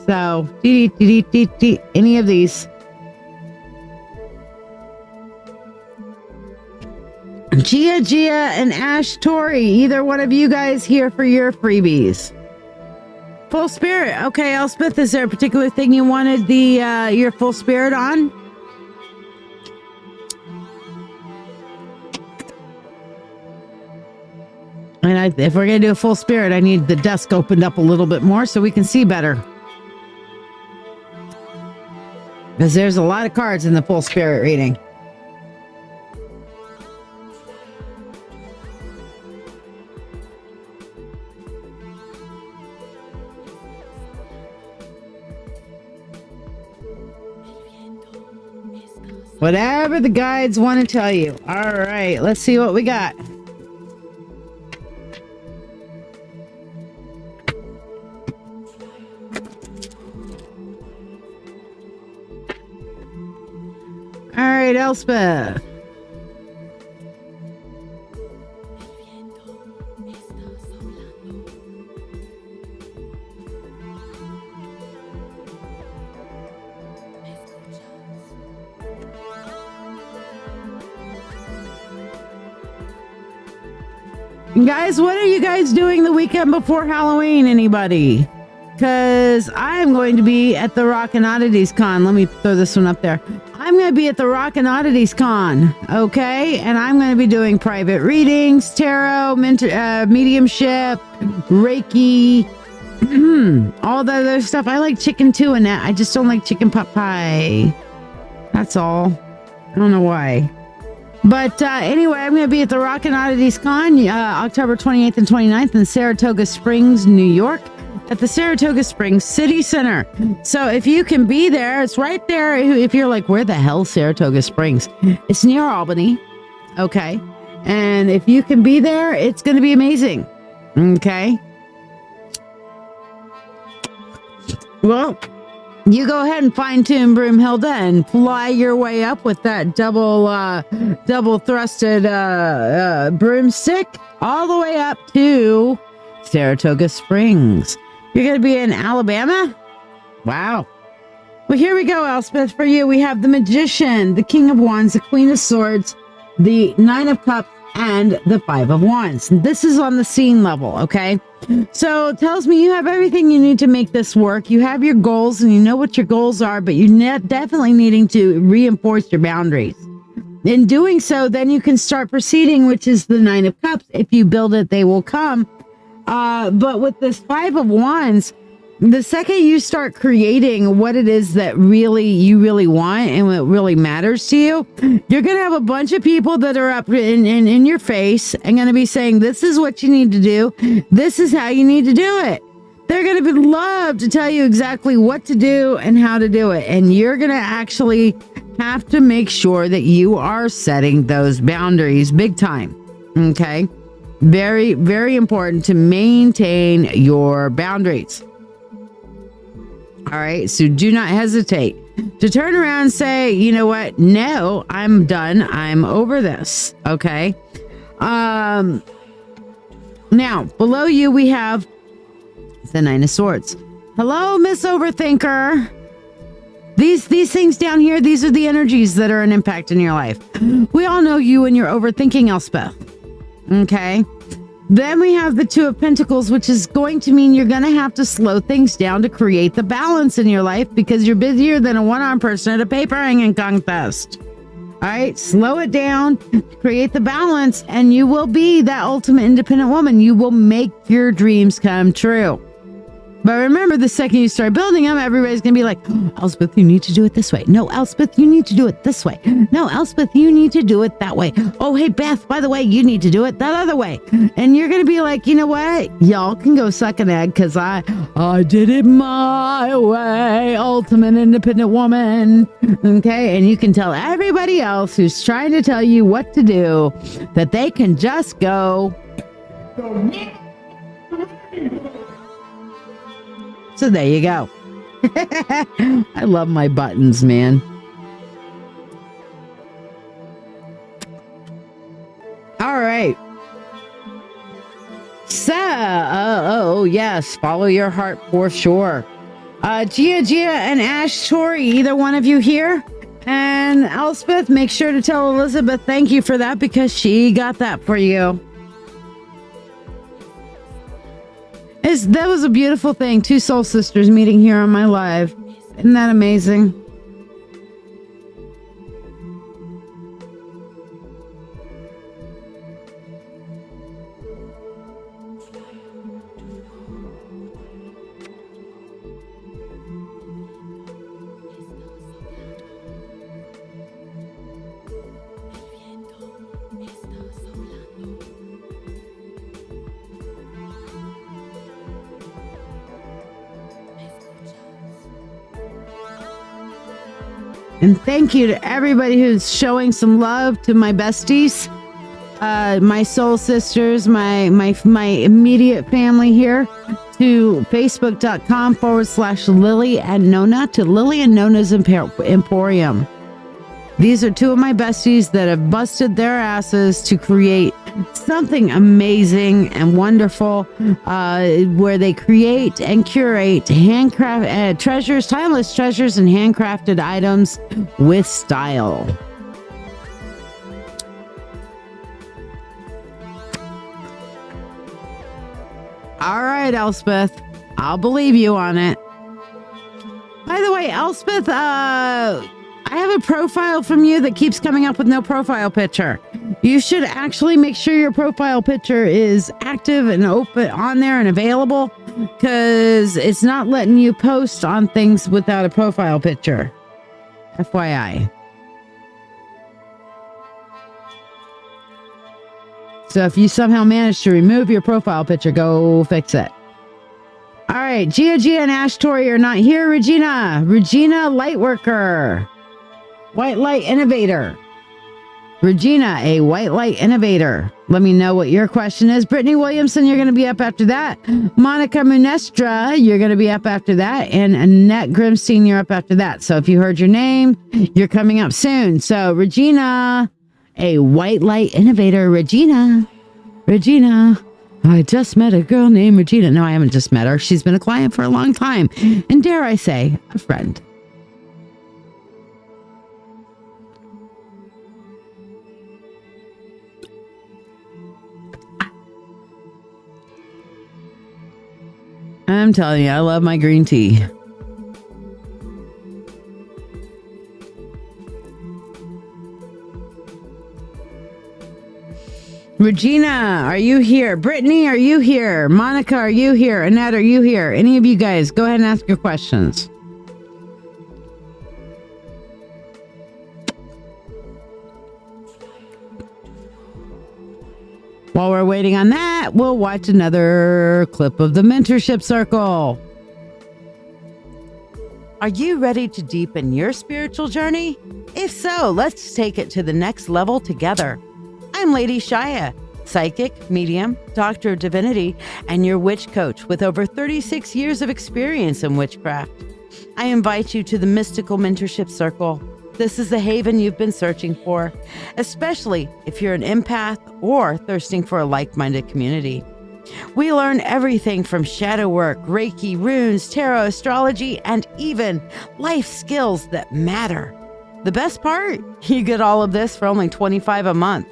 So, any of these. Gia and Ash Tori, either one of you guys here for your freebies. Full spirit. Okay, Elspeth, is there a particular thing you wanted the your full spirit on? if we're going to do a full spirit, I need the desk opened up a little bit more so we can see better. Because there's a lot of cards in the full spirit reading. Whatever the guides want to tell you. All right, let's see what we got. All right, Elspeth. Guys, what are you guys doing the weekend before Halloween? Anybody? Because I'm going to be at the Rockin' Oddities Con. Let me throw this one up there. I'm going to be at the Rockin' Oddities Con, okay? And I'm going to be doing private readings, tarot, mediumship, Reiki, all the other stuff. I like chicken too, Annette. I just don't like chicken pot pie. That's all. I don't know why. But anyway, I'm going to be at the Rockin' Oddities Con October 28th and 29th in Saratoga Springs, New York, at the Saratoga Springs City Center. So if you can be there, it's right there. If you're like, where the hell is Saratoga Springs? It's near Albany. Okay. And if you can be there, it's going to be amazing. Okay. Well, you go ahead and fine-tune Broomhilda and fly your way up with that double-thrusted broomstick all the way up to Saratoga Springs. You're going to be in Alabama? Wow. Well, here we go, Elspeth. For you, we have the Magician, the King of Wands, the Queen of Swords, the Nine of Cups, and the Five of Wands. This is on the scene level, okay? So it tells me you have everything you need to make this work. You have your goals and you know what your goals are, but you're definitely needing to reinforce your boundaries. In doing so, then you can start proceeding, which is the Nine of Cups. If you build it, they will come. But with this Five of Wands, the second you start creating what it is that you really want and what really matters to you, you're going to have a bunch of people that are up in your face and going to be saying, this is what you need to do. This is how you need to do it. They're going to love to tell you exactly what to do and how to do it. And you're going to actually have to make sure that you are setting those boundaries big time. Okay. Very, very important to maintain your boundaries. All right. So do not hesitate to turn around and say, you know what? No, I'm done. I'm over this. Okay. Now below you, we have the Nine of Swords. Hello, Miss Overthinker. These things down here, these are the energies that are an impact in your life. We all know you and your overthinking, Elspeth. Okay. Then we have the Two of Pentacles, which is going to mean you're going to have to slow things down to create the balance in your life because you're busier than a one-armed person at a paper hanging contest. All right, slow it down, create the balance, and you will be that ultimate independent woman. You will make your dreams come true. But remember, the second you start building them, everybody's going to be like, oh, Elspeth, you need to do it this way. No, Elspeth, you need to do it this way. No, Elspeth, you need to do it that way. Oh, hey, Beth, by the way, you need to do it that other way. And you're going to be like, you know what? Y'all can go suck an egg because I did it my way. Ultimate independent woman. Okay. And you can tell everybody else who's trying to tell you what to do that they can just go. So there you go. I love my buttons, man. All right. So, oh yes, follow your heart for sure. Gia and Ash Tori, either one of you here? And Elspeth, make sure to tell Elizabeth thank you for that because she got that for you. That was a beautiful thing. Two soul sisters meeting here on my live. Isn't that amazing? And thank you to everybody who's showing some love to my besties, my soul sisters, my immediate family here, to facebook.com/Lily and Nona, to Lily and Nona's Emporium. These are two of my besties that have busted their asses to create something amazing and wonderful, where they create and curate handcraft treasures, timeless treasures, and handcrafted items with style. All right, Elspeth, I'll believe you on it. By the way, Elspeth, I have a profile from you that keeps coming up with no profile picture. You should actually make sure your profile picture is active and open on there and available, because it's not letting you post on things without a profile picture. FYI. So if you somehow manage to remove your profile picture, go fix it. All right, Gia and Ash Tori are not here. Regina, Lightworker. White Light Innovator. Regina, a White Light Innovator. Let me know what your question is. Brittany Williamson, you're going to be up after that. Monica Munestra, you're going to be up after that. And Annette Grimstein, you're up after that. So if you heard your name, you're coming up soon. So Regina, a White Light Innovator. Regina, I just met a girl named Regina. No, I haven't just met her. She's been a client for a long time. And dare I say, a friend. I'm telling you, I love my green tea. Regina, are you here? Brittany, are you here? Monica, are you here? Annette, are you here? Any of you guys, go ahead and ask your questions. While we're waiting on that, we'll watch another clip of the Mentorship Circle. Are you ready to deepen your spiritual journey? If so, let's take it to the next level together. I'm LadyShiya, psychic, medium, doctor of divinity, and your witch coach with over 36 years of experience in witchcraft. I invite you to the mystical Mentorship Circle. This is the haven you've been searching for, especially if you're an empath or thirsting for a like-minded community. We learn everything from shadow work, Reiki, runes, tarot, astrology, and even life skills that matter. The best part? You get all of this for only $25 a month.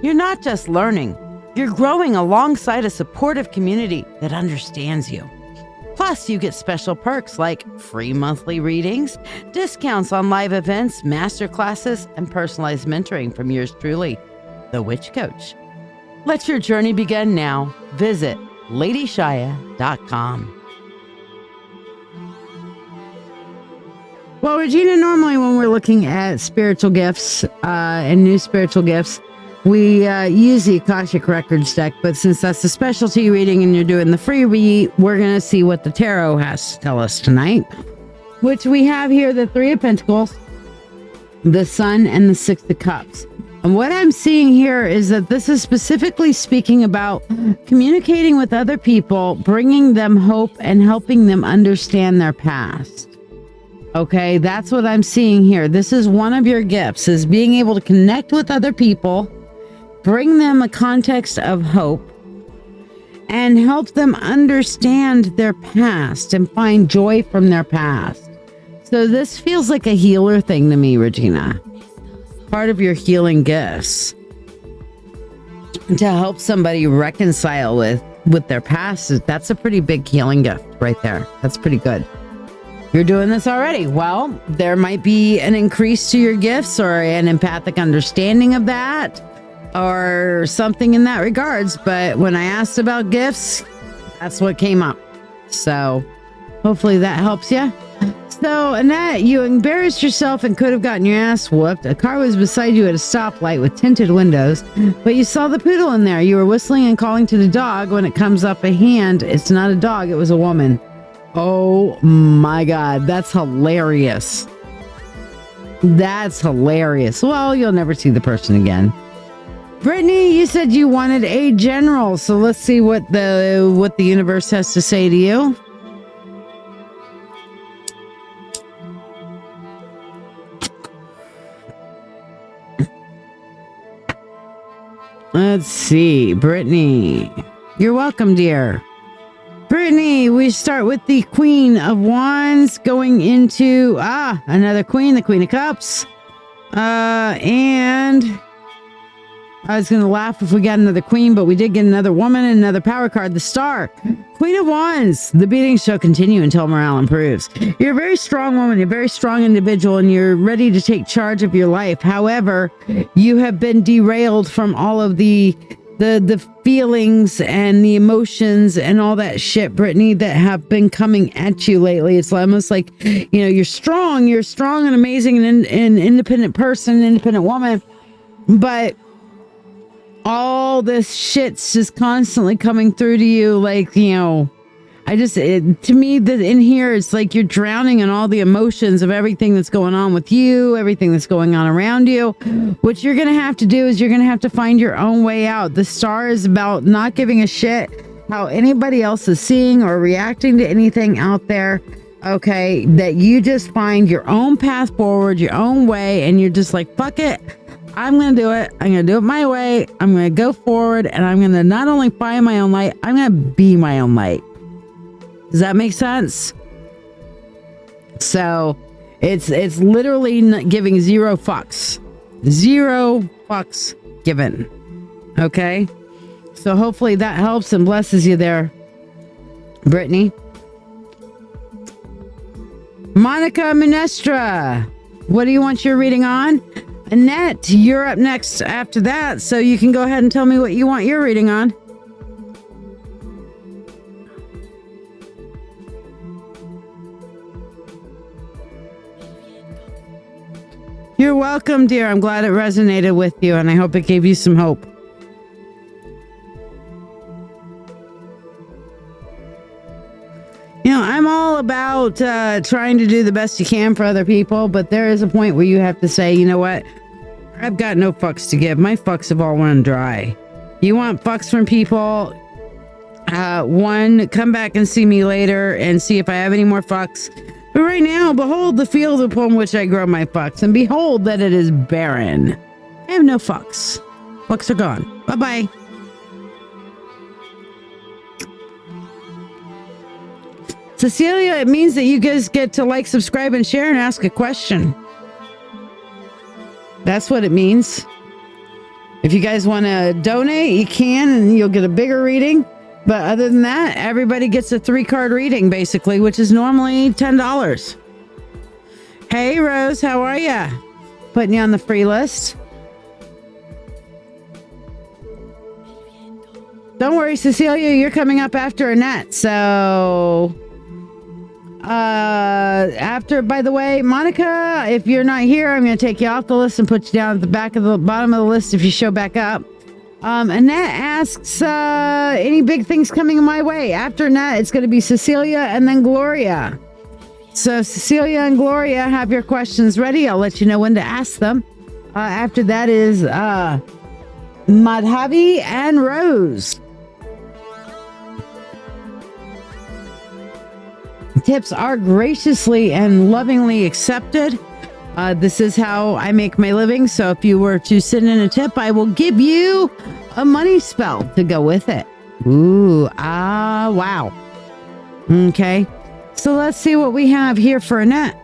You're not just learning, you're growing alongside a supportive community that understands you. Plus, you get special perks like free monthly readings, discounts on live events, master classes, and personalized mentoring from yours truly, the Witch Coach. Let your journey begin now. Visit LadyShiya.com. Well, Regina, normally when we're looking at spiritual gifts and new spiritual gifts, we use the Akashic Records deck, but since that's the specialty reading and you're doing the free read, we're going to see what the tarot has to tell us tonight, which we have here the Three of Pentacles, the Sun, and the Six of Cups. And what I'm seeing here is that this is specifically speaking about communicating with other people, bringing them hope, and helping them understand their past. Okay, that's what I'm seeing here. This is one of your gifts, is being able to connect with other people, bring them a context of hope, and help them understand their past and find joy from their past. So this feels like a healer thing to me, Regina. Part of your healing gifts. To help somebody reconcile with their past, that's a pretty big healing gift right there. That's pretty good. You're doing this already. Well, there might be an increase to your gifts or an empathic understanding of that or something in that regards. But when I asked about gifts, that's what came up. So hopefully that helps you. So, Annette, you embarrassed yourself and could have gotten your ass whooped. A car was beside you at a stoplight with tinted windows, but you saw the poodle in there. You were whistling and calling to the dog. When it comes up a hand, it's not a dog, it was a woman. Oh my God, that's hilarious. That's hilarious. Well, you'll never see the person again. Brittany, you said you wanted a general, so let's see what the universe has to say to you. Let's see, Brittany. You're welcome, dear. Brittany, we start with the Queen of Wands going into another queen, the Queen of Cups. And I was going to laugh if we got another queen, but we did get another woman and another power card, the Star. Queen of Wands, the beatings shall continue until morale improves. You're a very strong woman, you're a very strong individual, and you're ready to take charge of your life. However, you have been derailed from all of the feelings and the emotions and all that shit, Brittany, that have been coming at you lately. It's almost like, you're strong and amazing and independent person, independent woman, but all this shit's just constantly coming through to you. Like, to me, that in here, it's like you're drowning in all the emotions of everything that's going on with you, everything that's going on around you. What you're going to have to do is you're going to have to find your own way out. The Star is about not giving a shit how anybody else is seeing or reacting to anything out there. Okay, that you just find your own path forward, your own way, and you're just like, fuck it. I'm going to do it. I'm going to do it my way. I'm going to go forward, and I'm going to not only find my own light, I'm going to be my own light. Does that make sense? So it's literally giving zero fucks given. Okay. So hopefully that helps and blesses you there, Brittany. Monica Minestra, what do you want your reading on? Annette, you're up next after that, so you can go ahead and tell me what you want your reading on. You're welcome, dear. I'm glad it resonated with you, and I hope it gave you some hope. I'm all about trying to do the best you can for other people, but there is a point where you have to say, you know what? I've got no fucks to give. My fucks have all run dry. You want fucks from people? Come back and see me later and see if I have any more fucks. But right now, behold the field upon which I grow my fucks, and behold that it is barren. I have no fucks. Fucks are gone. Bye-bye. Cecilia, it means that you guys get to like, subscribe, and share and ask a question. That's what it means. If you guys want to donate, you can, and you'll get a bigger reading. But other than that, everybody gets a 3-card reading, basically, which is normally $10. Hey, Rose, how are ya? Putting you on the free list. Don't worry, Cecilia, you're coming up after Annette, so... by the way, Monica, if you're not here, I'm going to take you off the list and put you down at the bottom of the list if you show back up. Annette asks, any big things coming my way? After Annette, it's going to be Cecilia and then Gloria. So Cecilia and Gloria, have your questions ready. I'll let you know when to ask them. After that is, Madhavi and Rose. Tips are graciously and lovingly accepted. This is how I make my living. So if you were to send in a tip, I will give you a money spell to go with it. Ooh, wow. Okay. So let's see what we have here for Annette.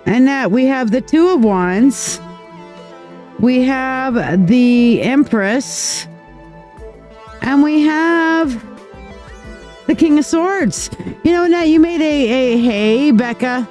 Annette, we have the Two of Wands. We have the Empress. And we have the King of Swords. Annette, you made hey, Becca.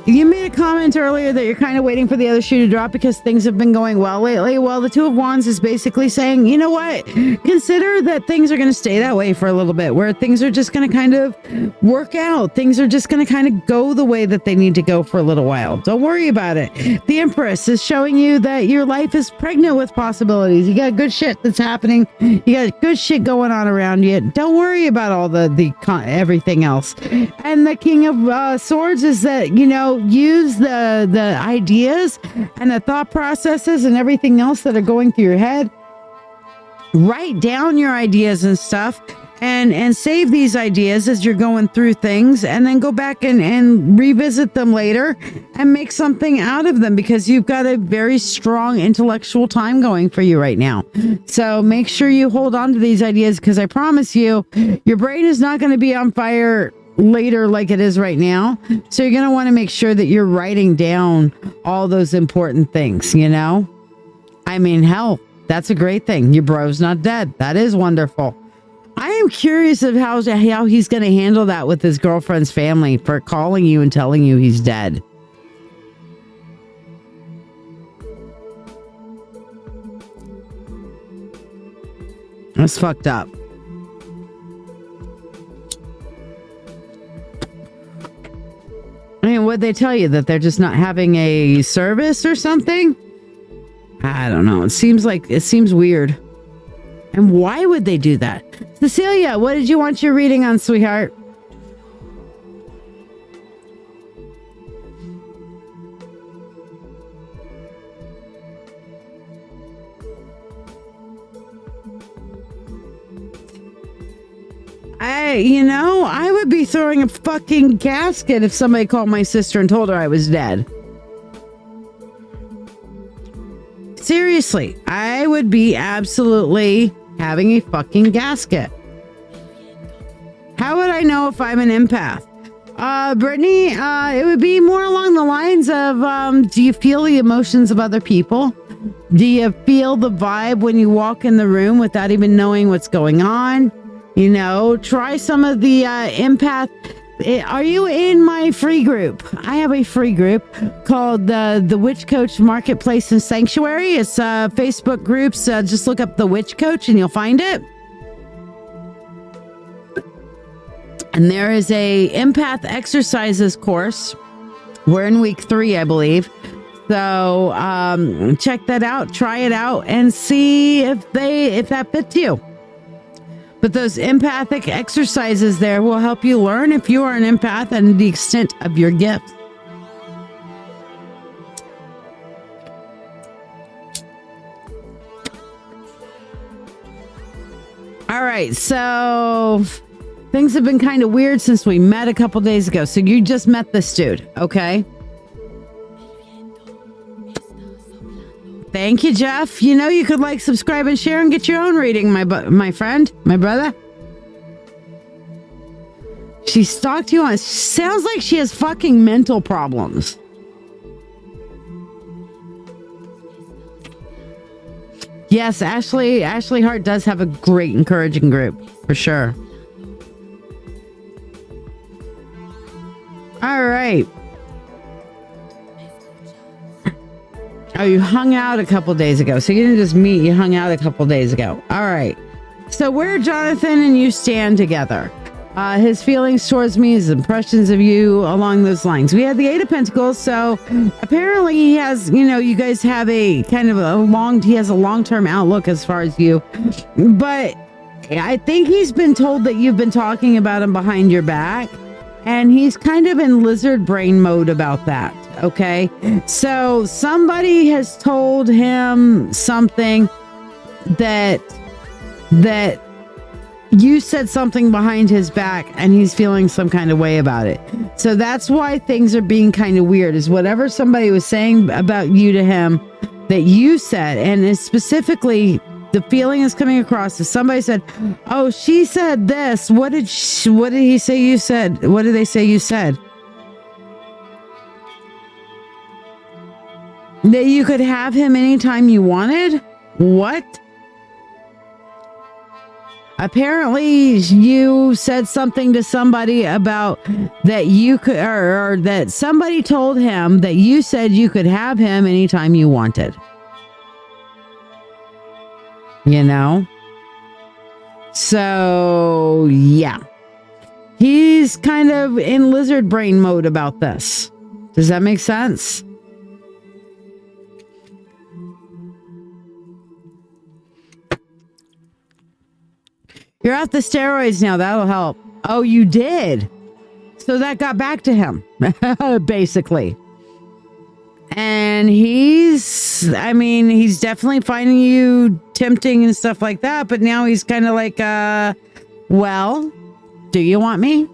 You made a comment earlier that you're kind of waiting for the other shoe to drop because things have been going well lately. Well, the Two of Wands is basically saying, you know what? Consider that things are going to stay that way for a little bit, where things are just going to kind of work out. Things are just going to kind of go the way that they need to go for a little while. Don't worry about it. The Empress is showing you that your life is pregnant with possibilities. You got good shit that's happening. You got good shit going on around you. Don't worry about all the everything else. And the King of Swords is that, you know, use the ideas and the thought processes and everything else that are going through your head. Write down your ideas and stuff and save these ideas as you're going through things, and then go back and revisit them later and make something out of them, because you've got a very strong intellectual time going for you right now. So make sure you hold on to these ideas, because I promise you, your brain is not going to be on fire later like it is right now. So you're going to want to make sure that you're writing down all those important things, you know? I mean, hell, that's a great thing. Your bro's not dead. That is wonderful. I am curious of how he's going to handle that with his girlfriend's family for calling you and telling you he's dead. That's fucked up. I mean, what'd they tell you? That they're just not having a service or something? I don't know. It seems weird. And why would they do that? Cecilia, what did you want your reading on, sweetheart? I would be throwing a fucking casket if somebody called my sister and told her I was dead. Seriously, I would be absolutely having a fucking gasket. How would I know if I'm an empath? Brittany, it would be more along the lines of, do you feel the emotions of other people? Do you feel the vibe when you walk in the room without even knowing what's going on? You know, try some of the empath. Are you in my free group? I have a free group called the Witch Coach Marketplace and Sanctuary. It's Facebook groups. Just look up the Witch Coach and you'll find it. And there is a empath exercises course. We're in week 3, I believe. So check that out, try it out, and see if that fits you. But those empathic exercises there will help you learn if you are an empath and the extent of your gift. All right, so things have been kind of weird since we met a couple days ago. So you just met this dude, okay? Thank you, Jeff. You know, you could like, subscribe, and share and get your own reading, my friend, my brother. She stalked you on. Sounds like she has fucking mental problems. Yes, Ashley Hart does have a great encouraging group, for sure. All right. Oh, you hung out a couple days ago. So you didn't just meet, you hung out a couple days ago. All right. So where Jonathan and you stand together. His feelings towards me, his impressions of you along those lines. We had the 8 of Pentacles. So apparently he has, you guys have a kind of he has a long-term outlook as far as you. But I think he's been told that you've been talking about him behind your back. And he's kind of in lizard brain mode about that. Okay. So somebody has told him something that you said something behind his back and he's feeling some kind of way about it. So that's why things are being kind of weird, is whatever somebody was saying about you to him that you said, and is specifically the feeling is coming across as somebody said, oh, she said this. What did he say you said? What did they say you said? That you could have him anytime you wanted? What? Apparently, you said something to somebody about that you could, or that somebody told him that you said you could have him anytime you wanted. You know? So, yeah. He's kind of in lizard brain mode about this. Does that make sense? You're off the steroids now. That'll help. Oh, you did? So that got back to him, basically. And he's definitely finding you tempting and stuff like that. But now he's kind of like, well, do you want me?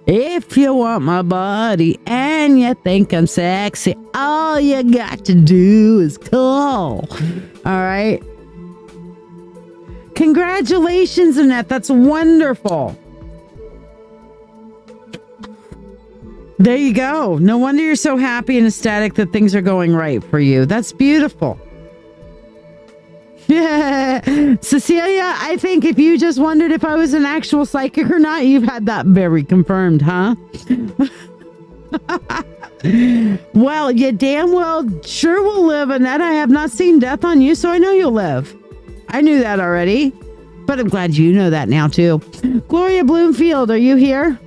If you want my body and you think I'm sexy, all you got to do is call. All right. Congratulations, Annette. That's wonderful. There you go. No wonder you're so happy and ecstatic that things are going right for you. That's beautiful. Yeah. Cecilia, I think if you just wondered if I was an actual psychic or not, you've had that very confirmed, huh? Well, you damn well sure will live, Annette. I have not seen death on you, so I know you'll live. I knew that already, but I'm glad you know that now, too. Gloria Bloomfield, are you here?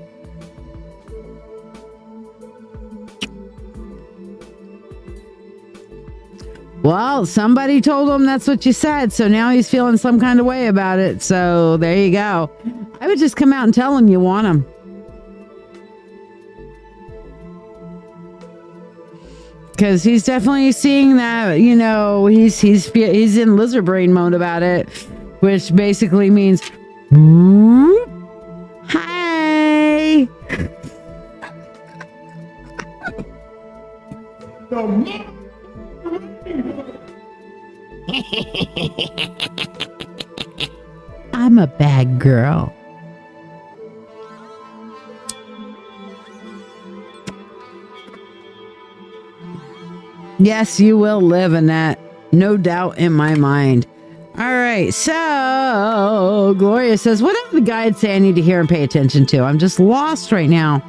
Well, somebody told him that's what you said, so now he's feeling some kind of way about it. So there you go. I would just come out and tell him you want him. Because he's definitely seeing that, you know, he's in lizard brain mode about it, which basically means, hi. I'm a bad girl. Yes, you will live in that. No doubt in my mind. All right. So Gloria says, what did the guide say I need to hear and pay attention to? I'm just lost right now.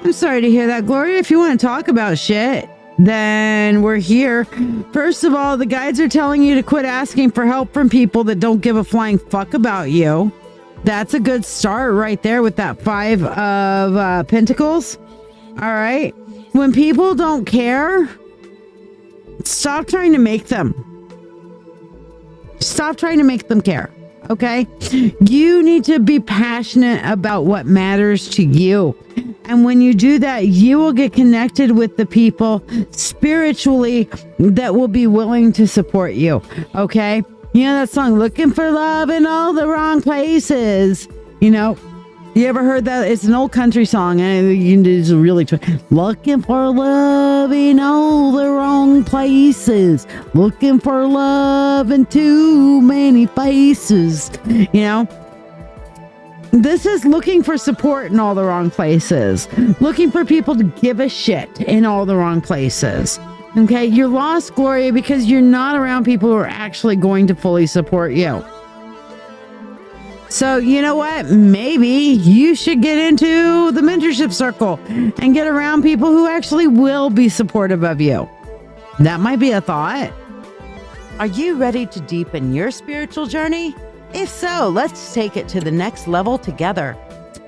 I'm sorry to hear that, Gloria. If you want to talk about shit, then we're here. First of all, the guides are telling you to quit asking for help from people that don't give a flying fuck about you. That's a good start right there with that 5 of Pentacles. All right. When people don't care, stop trying to make them. Stop trying to make them care. Okay? You need to be passionate about what matters to you. And when you do that, you will get connected with the people spiritually that will be willing to support you. Okay? You know that song, Looking for Love in All the Wrong Places? You know, you ever heard that? It's an old country song, and it's really looking for love in all the wrong places, looking for love in too many faces. You know, this is looking for support in all the wrong places, looking for people to give a shit in all the wrong places. Okay, you're lost, Gloria, because you're not around people who are actually going to fully support you. So, you know what? Maybe you should get into the mentorship circle and get around people who actually will be supportive of you. That might be a thought. Are you ready to deepen your spiritual journey? If so, let's take it to the next level together.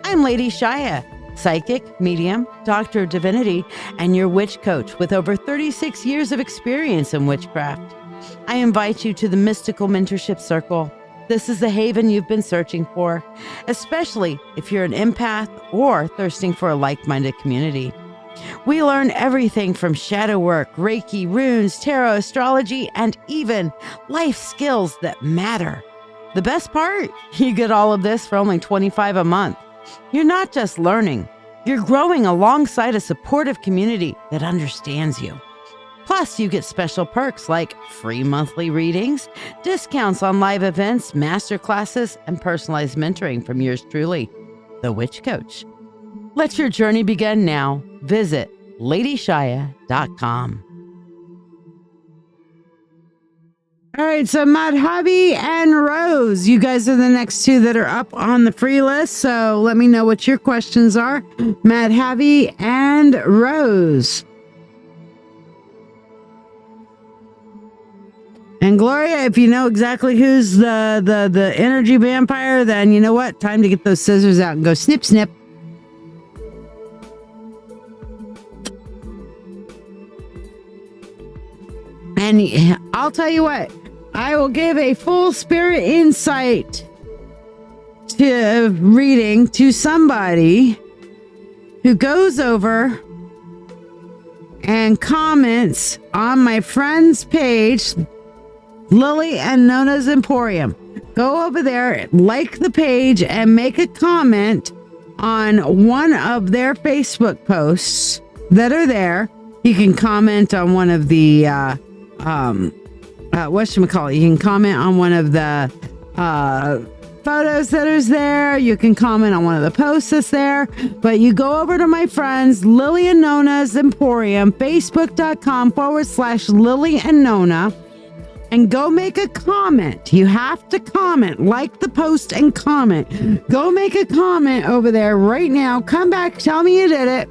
I'm LadyShiya, psychic, medium, doctor of divinity, and your witch coach with over 36 years of experience in witchcraft. I invite you to the mystical mentorship circle. This is the haven you've been searching for, especially if you're an empath or thirsting for a like-minded community. We learn everything from shadow work, Reiki, runes, tarot, astrology, and even life skills that matter. The best part? You get all of this for only $25 a month. You're not just learning, you're growing alongside a supportive community that understands you. Plus, you get special perks like free monthly readings, discounts on live events, masterclasses, and personalized mentoring from yours truly, the Witch Coach. Let your journey begin now. Visit LadyShiya.com. All right, so Madhavi and Rose, you guys are the next two that are up on the free list. So let me know what your questions are. Madhavi and Rose. And Gloria, if you know exactly who's the energy vampire, then you know what? Time to get those scissors out and go snip, snip. And I'll tell you what, I will give a full spirit insight to reading to somebody who goes over and comments on my friend's page, Lily and Nona's Emporium. Go over there, like the page, and make a comment on one of their Facebook posts that are there. You can comment on one of the whatchamacallit, you can comment on one of the photos that is there. You can comment on one of the posts that's there. But you go over to my friends, Lily and Nona's Emporium, facebook.com/Lily and Nona, and go make a comment. You have to comment, like the post and comment. Go make a comment over there right now. Come back, tell me you did it.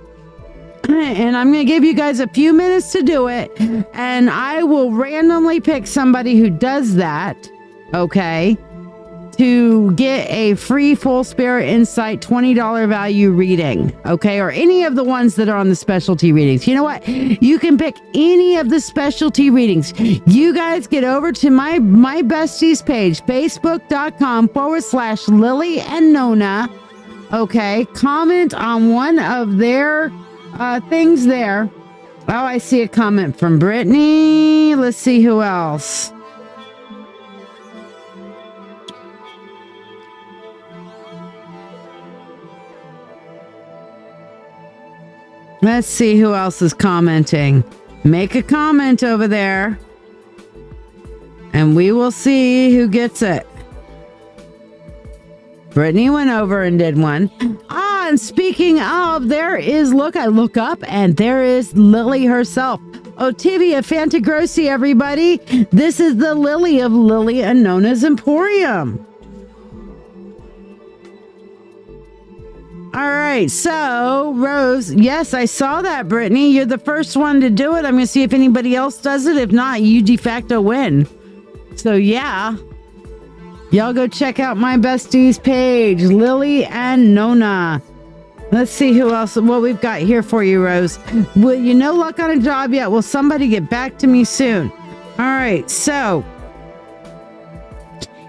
And I'm going to give you guys a few minutes to do it. And I will randomly pick somebody who does that, okay, to get a free Full Spirit Insight $20 value reading, okay, or any of the ones that are on the specialty readings. You know what? You can pick any of the specialty readings. You guys get over to my besties page, facebook.com/Lily and Nona, okay, comment on one of their things there. Oh, I see a comment from Brittany. Let's see who else. Let's see who else is commenting. Make a comment over there, and we will see who gets it. Brittany went over and did one. And speaking of, there is, I look up, and there is Lily herself. Otivia Fantagrossi, everybody. This is the Lily of Lily and Nona's Emporium. All right, so Rose, yes, I saw that, Brittany. You're the first one to do it. I'm going to see if anybody else does it. If not, you de facto win. So yeah, y'all go check out my besties page, Lily and Nona. Let's see who else, what we've got here for you, Rose. Well, you no luck on a job yet. Will somebody get back to me soon? All right, so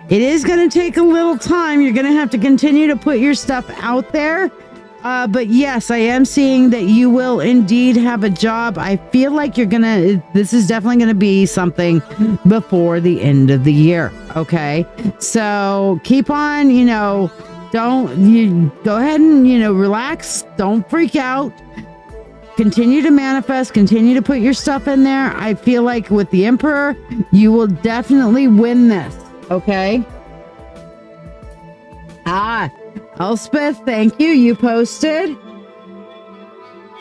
it is going to take a little time. You're going to have to continue to put your stuff out there. But yes, I am seeing that you will indeed have a job. I feel like this is definitely going to be something before the end of the year. Okay. So keep on, go ahead and, relax. Don't freak out. Continue to manifest, continue to put your stuff in there. I feel like with the Emperor, you will definitely win this. Okay. Elspeth, thank you. You posted.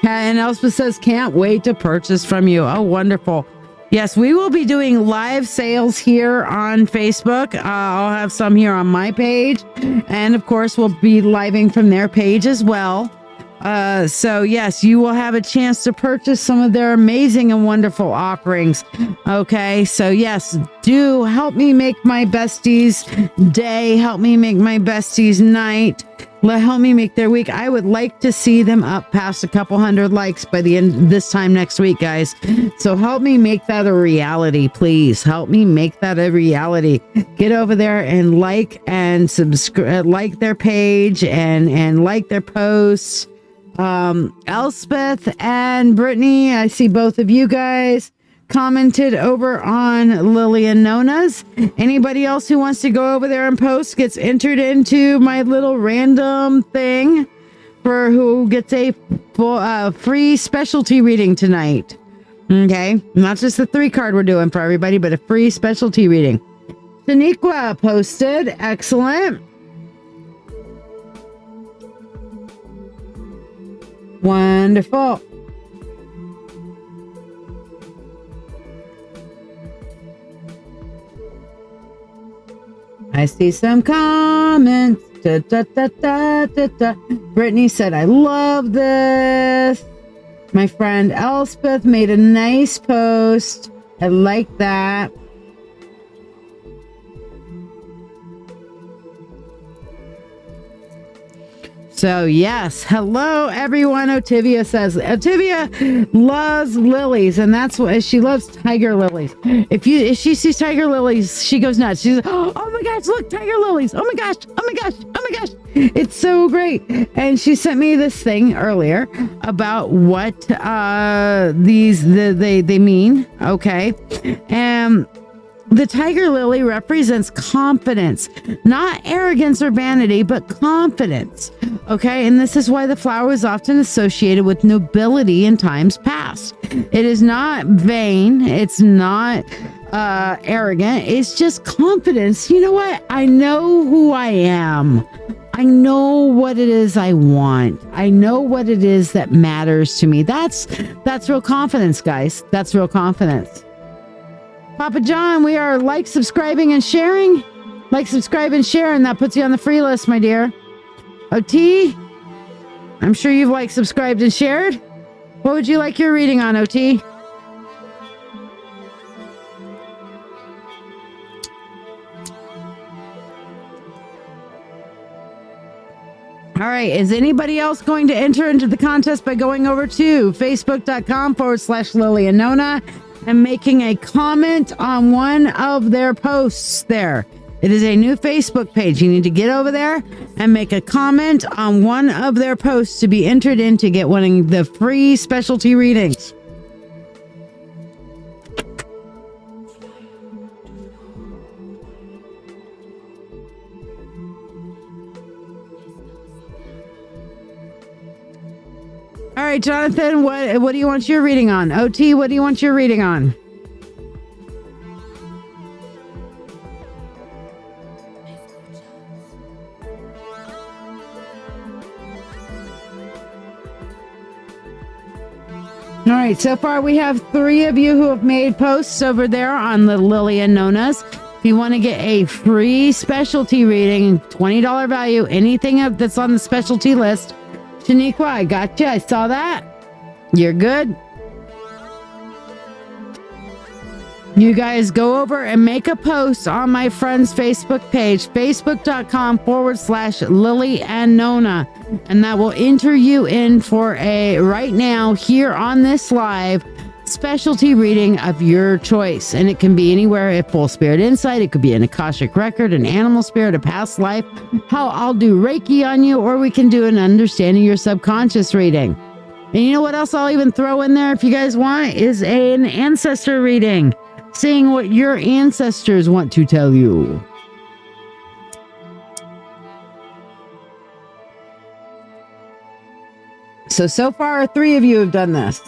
And Elspeth says, can't wait to purchase from you. Oh, wonderful. Yes, we will be doing live sales here on Facebook. I'll have some here on my page. And of course, we'll be living from their page as well. So yes, you will have a chance to purchase some of their amazing and wonderful offerings. Okay. So yes, do help me make my besties day. Help me make my besties night. Help me make their week. I would like to see them up past a couple hundred likes by the end this time next week, guys. So help me make that a reality, please. Help me make that a reality. Get over there and like and subscribe, like their page and like their posts. Elspeth and Brittany, I see both of you guys commented over on Lily and Nona's. Anybody else who wants to go over there and post gets entered into my little random thing for who gets a free specialty reading tonight. Okay, not just the 3-card we're doing for everybody, but a free specialty reading. Shaniqua posted. Excellent. Wonderful. I see some comments. Da, da, da, da, da, da. Brittany said, I love this. My friend Elspeth made a nice post. I like that. So yes, hello everyone. Otivia says Otivia loves lilies, and that's what she loves, tiger lilies. If she sees tiger lilies, she goes nuts. She's like, oh my gosh, look, tiger lilies! Oh my gosh! Oh my gosh! Oh my gosh! It's so great. And she sent me this thing earlier about what they mean. Okay, and the tiger lily represents confidence, not arrogance or vanity, but confidence. Okay, and this is why the flower is often associated with nobility in times past. It is not vain. It's not arrogant. It's just confidence. You know what? I know who I am. I know what it is I want. I know what it is that matters to me. That's real confidence, guys. That's real confidence. Papa John, we are like, subscribing, and sharing. Like, subscribe, and share, and that puts you on the free list, my dear. OT, I'm sure you've liked, subscribed, and shared. What would you like your reading on, OT? All right. Is anybody else going to enter into the contest by going over to facebook.com/Lily and Nona and making a comment on one of their posts there? It is a new Facebook page. You need to get over there and make a comment on one of their posts to be entered in to get one of the free specialty readings. All right, Jonathan, what do you want your reading on? OT, what do you want your reading on? All right, so far we have 3 of you who have made posts over there on the Lily and Nona's. If you want to get a free specialty reading, $20 value, anything that's on the specialty list. Shaniqua, I got you. I saw that. You're good. You guys go over and make a post on my friend's Facebook page, facebook.com/Lily and Nona. And that will enter you in for a, right now, here on this live, specialty reading of your choice. And it can be anywhere, a full spirit insight. It could be an Akashic record, an animal spirit, a past life. How I'll do Reiki on you, or we can do an understanding your subconscious reading. And you know what else I'll even throw in there if you guys want is an ancestor reading. Seeing what your ancestors want to tell you. So far, 3 of you have done this.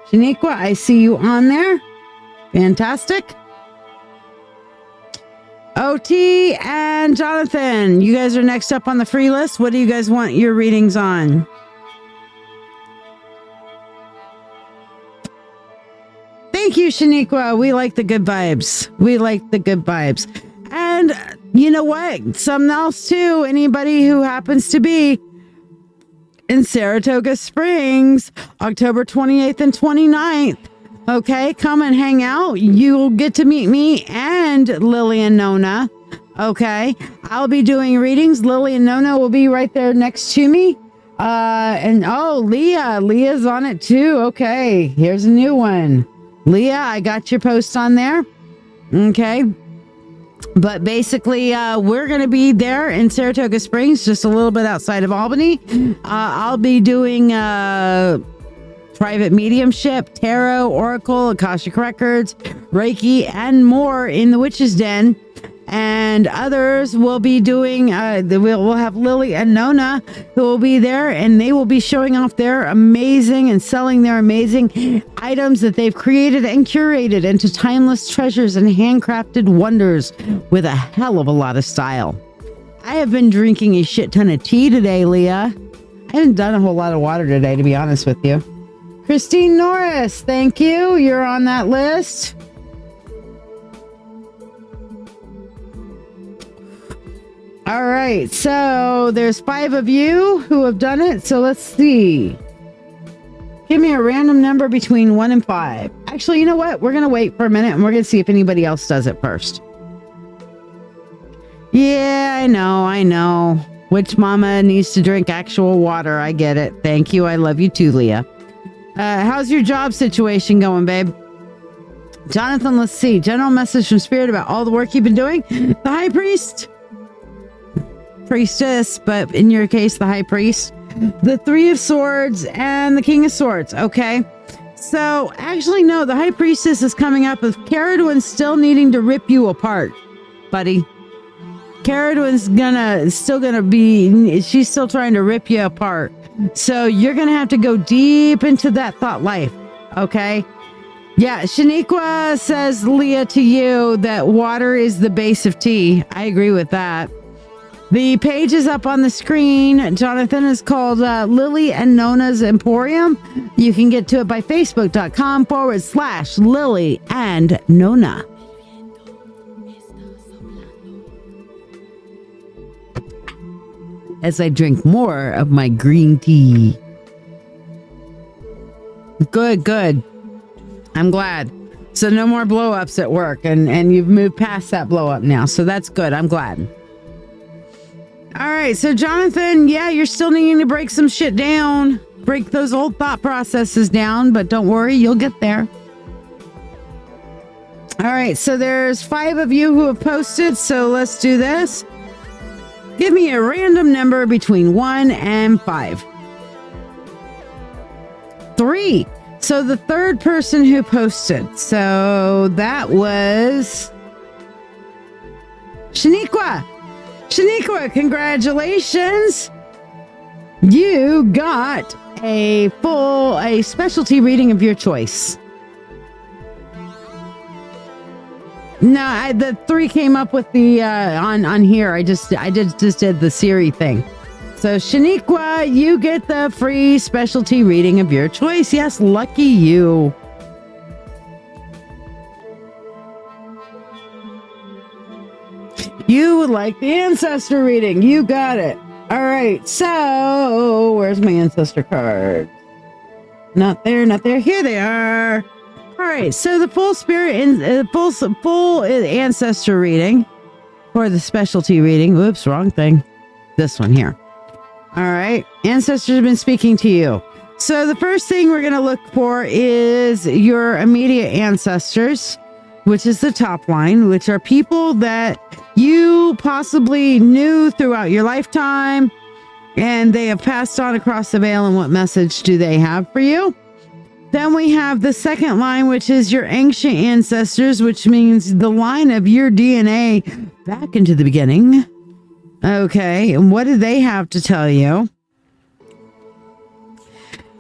Shaniqua, I see you on there. Fantastic. OT and Jonathan, you guys are next up on the free list. What do you guys want your readings on? Thank you, Shaniqua. We like the good vibes. We like the good vibes. And you know what? Something else too. Anybody who happens to be in Saratoga Springs, October 28th and 29th. Okay, come and hang out. You'll get to meet me and Lily and Nona. Okay, I'll be doing readings. Lily and Nona will be right there next to me. And oh, Leah's on it too. Okay, here's a new one. Leah, I got your post on there. Okay. But basically, we're going to be there in Saratoga Springs, just a little bit outside of Albany. I'll be doing private mediumship, tarot, oracle, Akashic records, Reiki, and more in the Witch's Den. And others will be doing, we'll have Lily and Nona who will be there, and they will be showing off their amazing and selling their amazing items that they've created and curated into timeless treasures and handcrafted wonders with a hell of a lot of style. I have been drinking a shit ton of tea today, Leah. I haven't done a whole lot of water today, to be honest with you. Christine Norris, thank you. You're on that list. All right, so there's 5 of you who have done it. So let's see. Give me a random number between 1 and 5. Actually, you know what? We're going to wait for a minute and we're going to see if anybody else does it first. Yeah, I know. Which mama needs to drink actual water? I get it. Thank you. I love you too, Leah. How's your job situation going, babe? Jonathan, let's see. General message from Spirit about all the work you've been doing. The High Priest. Priestess, but in your case, the High Priest. The 3 of Swords and the King of Swords. Okay. So, actually, no. The High Priestess is coming up with Caradwin's still needing to rip you apart, buddy. Caradwin's she's still trying to rip you apart. So you're going to have to go deep into that thought life. Okay. Yeah. Shaniqua says, Leah, to you that water is the base of tea. I agree with that. The page is up on the screen. Jonathan is called Lily and Nona's Emporium. You can get to it by facebook.com/Lily and Nona. As I drink more of my green tea. Good. I'm glad. So no more blow-ups at work, and you've moved past that blow-up now. So that's good. I'm glad. All right. So Jonathan, yeah, you're still needing to break some shit down. Break those old thought processes down, but don't worry, you'll get there. All right. So there's 5 of you who have posted. So let's do this. Give me a random number between 1 and 5. 3. So the 3rd person who posted. So that was Shaniqua. Shaniqua, congratulations. You got a specialty reading of your choice. No, the 3 came up with the on here. I just did the Siri thing. So Shaniqua, you get the free specialty reading of your choice. Yes, lucky you. You would like the ancestor reading. You got it. All right. So where's my ancestor card? Not there. Here they are. All right, so the full spirit in full ancestor reading or the specialty reading. Whoops, wrong thing. This one here. All right, ancestors have been speaking to you. So the first thing we're going to look for is your immediate ancestors, which is the top line, which are people that you possibly knew throughout your lifetime, and they have passed on across the veil. And what message do they have for you? Then we have the second line, which is your ancient ancestors, which means the line of your DNA back into the beginning. Okay, and what do they have to tell you?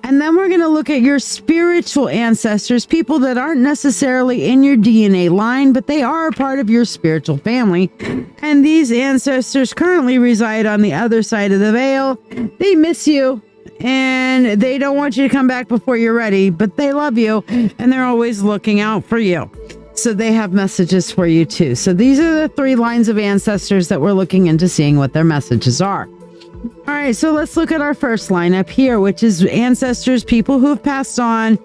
And then we're going to look at your spiritual ancestors, people that aren't necessarily in your DNA line, but they are a part of your spiritual family. And these ancestors currently reside on the other side of the veil. They miss you. And they don't want you to come back before you're ready, but they love you and they're always looking out for you. So they have messages for you too. So these are the 3 lines of ancestors that we're looking into seeing what their messages are. All right, so let's look at our first line up here, which is ancestors, people who have passed on,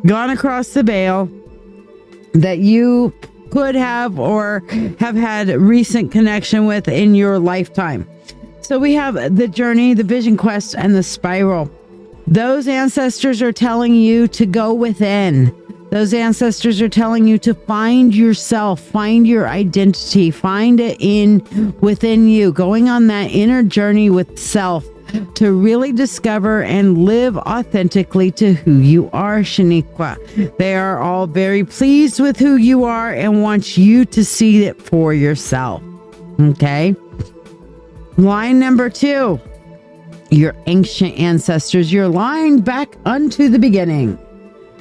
gone across the veil, that you could have or have had recent connection with in your lifetime. So we have the journey, the vision quest, and the spiral. Those ancestors are telling you to go within. Those ancestors are telling you to find yourself, find your identity, find it within you, going on that inner journey with self to really discover and live authentically to who you are, Shaniqua. They are all very pleased with who you are and want you to see it for yourself. Okay? Line number 2, your ancient ancestors, your line back unto the beginning.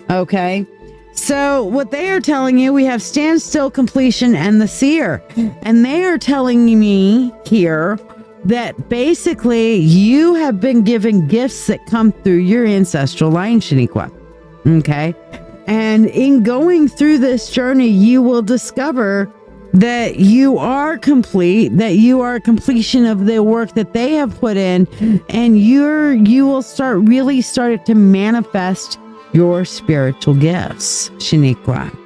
Okay. So what they are telling you, we have standstill, completion, and the seer. And they are telling me here that basically you have been given gifts that come through your ancestral line, Shaniqua. Okay. And in going through this journey, you will discover that you are complete, that you are a completion of the work that they have put in, and you will really start to manifest your spiritual gifts, Shaniqua.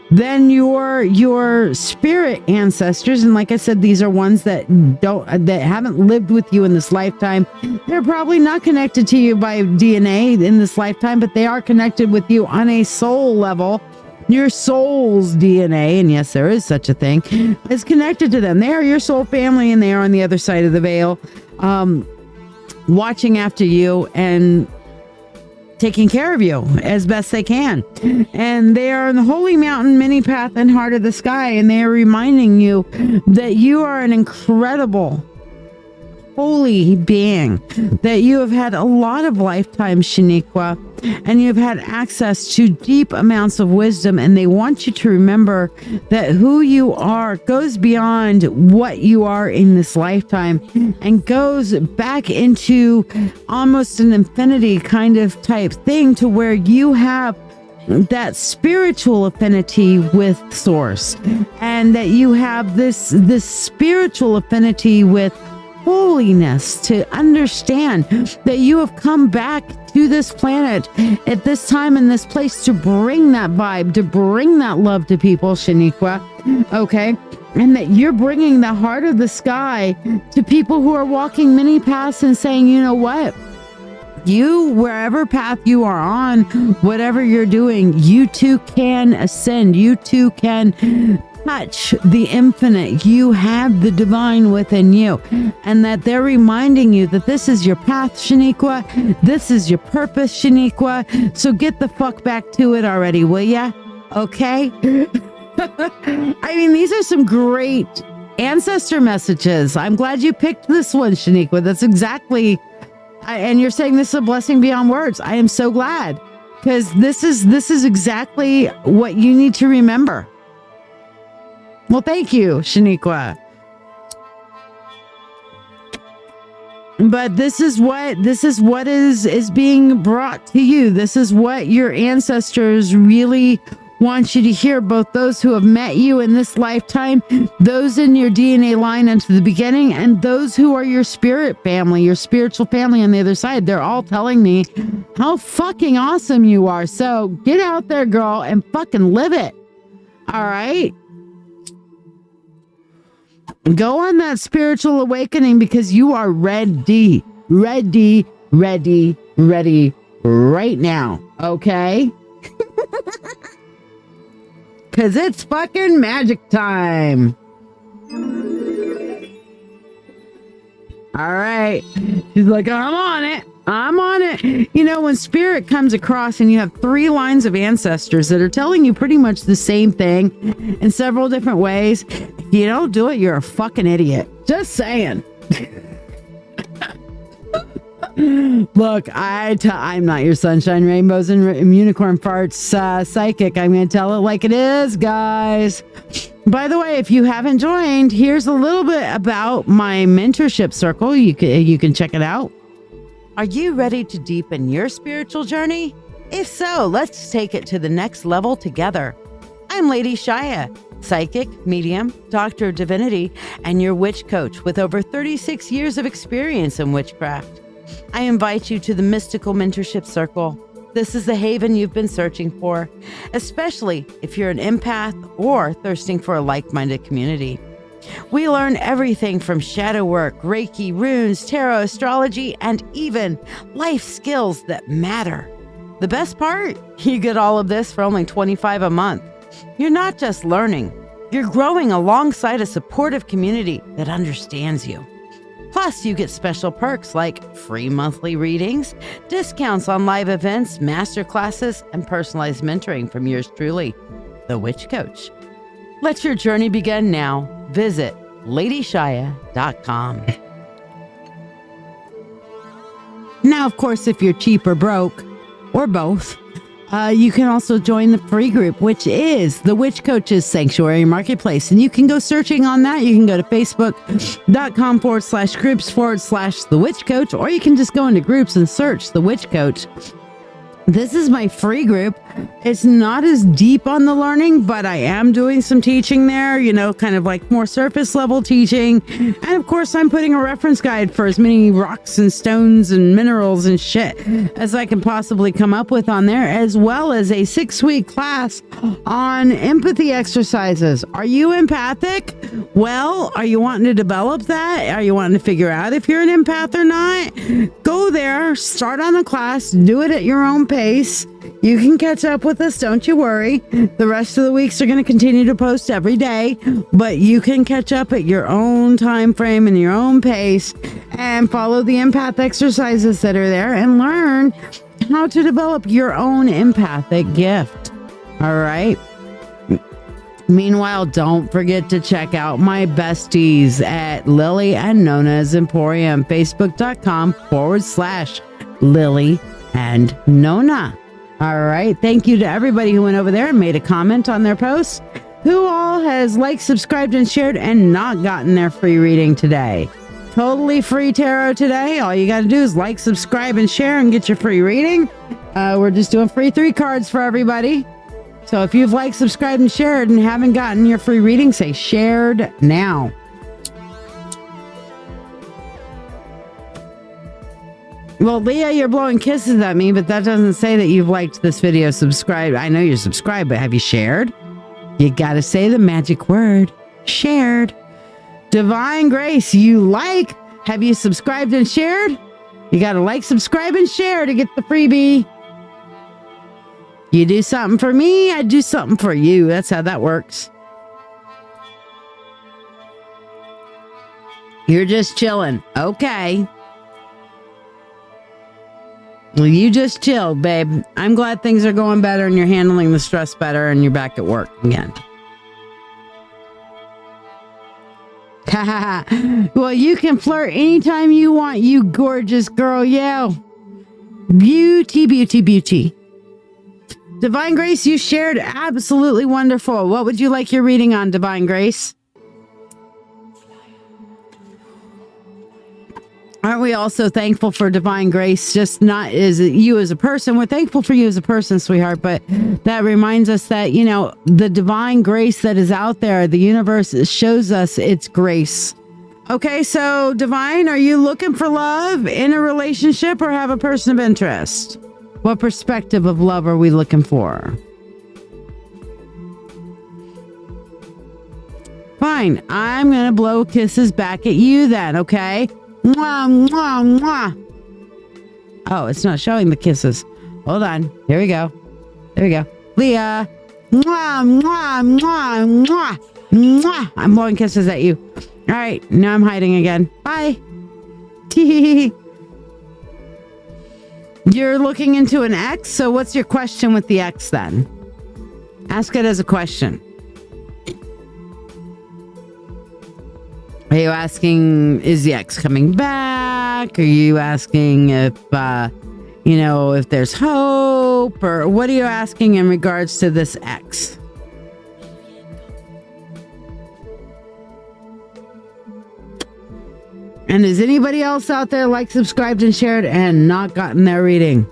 Then your spirit ancestors, and like I said, these are ones that haven't lived with you in this lifetime. They're probably not connected to you by DNA in this lifetime, but they are connected with you on a soul level. Your soul's DNA, and yes, there is such a thing, is connected to them. They are your soul family, and they are on the other side of the veil, watching after you and taking care of you as best they can. And they are in the holy mountain, mini path, and heart of the sky, and they are reminding you that you are an incredible holy being, that you have had a lot of lifetimes, Shaniqua, and you've had access to deep amounts of wisdom, and they want you to remember that who you are goes beyond what you are in this lifetime and goes back into almost an infinity kind of type thing, to where you have that spiritual affinity with source, and that you have this spiritual affinity with holiness, to understand that you have come back to this planet at this time in this place to bring that vibe, to bring that love to people, Shaniqua. Okay? And that you're bringing the heart of the sky to people who are walking many paths and saying, you know what? You, wherever path you are on, whatever you're doing, you too can ascend. You too can touch the infinite. You have the divine within you, and that they're reminding you that this is your path, Shaniqua. This is your purpose, Shaniqua. So get the fuck back to it already, will ya? Okay? I mean, these are some great ancestor messages. I'm glad you picked this one, Shaniqua. That's exactly, and you're saying this is a blessing beyond words. I am so glad, because this is exactly what you need to remember. Well, thank you, Shaniqua. But this is what is being brought to you. This is what your ancestors really want you to hear, both those who have met you in this lifetime, those in your DNA line into the beginning, and those who are your spirit family, your spiritual family on the other side. They're all telling me how fucking awesome you are. So get out there, girl, and fucking live it. All right? Go on that spiritual awakening, because you are ready right now. Okay? Because it's fucking magic time. All right. She's like, I'm on it. You know, when spirit comes across and you have 3 lines of ancestors that are telling you pretty much the same thing in several different ways, if you don't do it, you're a fucking idiot. Just saying. Look, I'm not your sunshine, rainbows, and unicorn farts psychic. I'm going to tell it like it is, guys. By the way, if you haven't joined, here's a little bit about my mentorship circle. You can check it out. Are you ready to deepen your spiritual journey? If so, let's take it to the next level together. I'm LadyShiya, psychic, medium, doctor of divinity, and your witch coach with over 36 years of experience in witchcraft. I invite you to the Mystical Mentorship Circle. This is the haven you've been searching for, especially if you're an empath or thirsting for a like-minded community. We learn everything from shadow work, Reiki, runes, tarot, astrology, and even life skills that matter. The best part? You get all of this for only $25 a month. You're not just learning, you're growing alongside a supportive community that understands you. Plus, you get special perks like free monthly readings, discounts on live events, masterclasses, and personalized mentoring from yours truly, the Witch Coach. Let your journey begin now. Visit LadyShiya.com. Now, of course, if you're cheap or broke, or both, you can also join the free group, which is the Witch Coach's Sanctuary Marketplace. And you can go searching on that. You can go to facebook.com/groups/the Witch Coach, or you can just go into groups and search the Witch Coach. This is my free group. It's not as deep on the learning, but I am doing some teaching there, you know, kind of like more surface level teaching. And of course, I'm putting a reference guide for as many rocks and stones and minerals and shit as I can possibly come up with on there, as well as a 6-week class on empathy exercises. Are you empathic? Well, are you wanting to develop that? Are you wanting to figure out if you're an empath or not? Go there, start on the class, do it at your own pace. You can catch up with us, don't you worry. The rest of the weeks are going to continue to post every day, but you can catch up at your own time frame and your own pace and follow the empath exercises that are there and learn how to develop your own empathic gift. All right. Meanwhile, don't forget to check out my besties at Lily and Nona's Emporium, facebook.com/Lily and Nona. All right. Thank you to everybody who went over there and made a comment on their posts. Who all has liked, subscribed, and shared and not gotten their free reading today? Totally free tarot today. All you got to do is like, subscribe, and share and get your free reading. We're just doing free 3 cards for everybody. So if you've liked, subscribed, and shared and haven't gotten your free reading, say shared now. Well, Leah, you're blowing kisses at me, but that doesn't say that you've liked this video, subscribed. I know you're subscribed, but have you shared? You got to say the magic word, shared. Divine Grace, you like? Have you subscribed and shared? You got to like, subscribe, and share to get the freebie. You do something for me, I do something for you. That's how that works. You're just chilling. Okay. Well, you just chilled, babe. I'm glad things are going better and you're handling the stress better and you're back at work again. Well, you can flirt anytime you want, you gorgeous girl. Yeah. Beauty, beauty, beauty. Divine Grace, you shared absolutely wonderful. What would you like your reading on, Divine Grace? Aren't we also thankful for Divine Grace? Just not as you as a person. We're thankful for you as a person, sweetheart. But that reminds us that, you know, the divine grace that is out there, the universe shows us its grace. Okay, so Divine, are you looking for love in a relationship or have a person of interest? What perspective of love are we looking for? Fine. I'm going to blow kisses back at you then, okay? Mwah, mwah, mwah. Oh, it's not showing the kisses. Hold on. Here we go. There we go. Leah. Mwah, mwah, mwah, mwah, mwah. I'm blowing kisses at you. All right. Now I'm hiding again. Bye. You're looking into an ex. So what's your question with the ex then? Ask it as a question. Are you asking, is the ex coming back? Are you asking if, you know, if there's hope? Or what are you asking in regards to this ex? And is anybody else out there like, subscribed, and shared and not gotten their reading?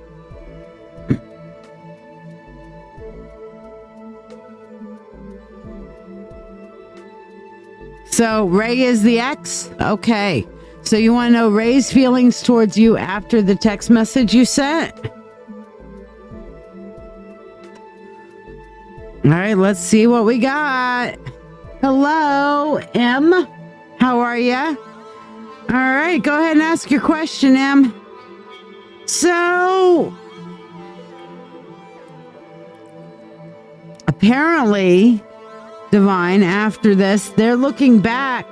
So Ray is the ex? Okay. So you want to know Ray's feelings towards you after the text message you sent? All right, let's see what we got. Hello, M. How are you? All right, go ahead and ask your question, M. So, apparently, Divine, after this, they're looking back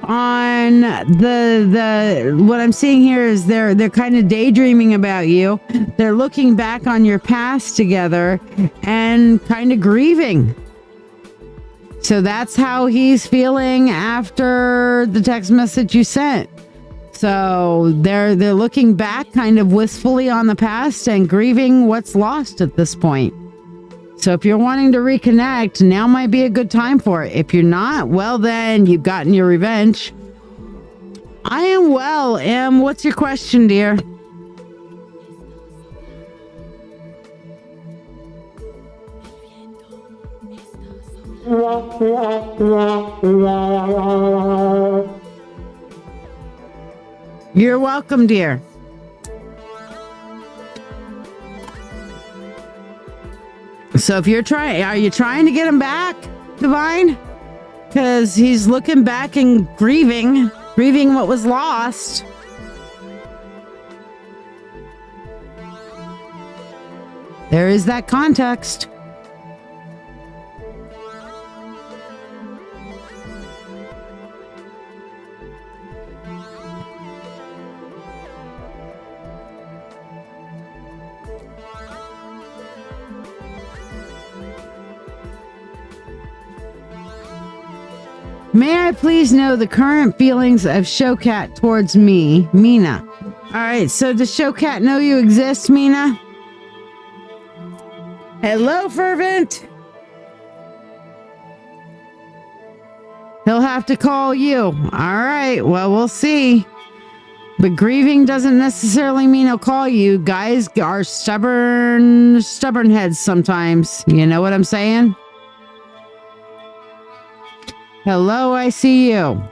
on the what I'm seeing here is they're kind of daydreaming about you. They're looking back on your past together and kind of grieving. So that's how he's feeling after the text message you sent. So they're looking back kind of wistfully on the past and grieving what's lost at this point. So if you're wanting to reconnect, now might be a good time for it. If you're not, well, then you've gotten your revenge. I am well, Em. What's your question, dear? You're welcome, dear. So if you're trying, are you trying to get him back, Divine? Because he's looking back and grieving what was lost. There is that context. May I please know the current feelings of Showcat towards me, Mina? All right, so does Showcat know you exist, Mina? Hello, Fervent. He'll have to call you. All right, well, we'll see. But grieving doesn't necessarily mean he'll call you. Guys are stubborn heads sometimes. You know what I'm saying? Hello, I see you. All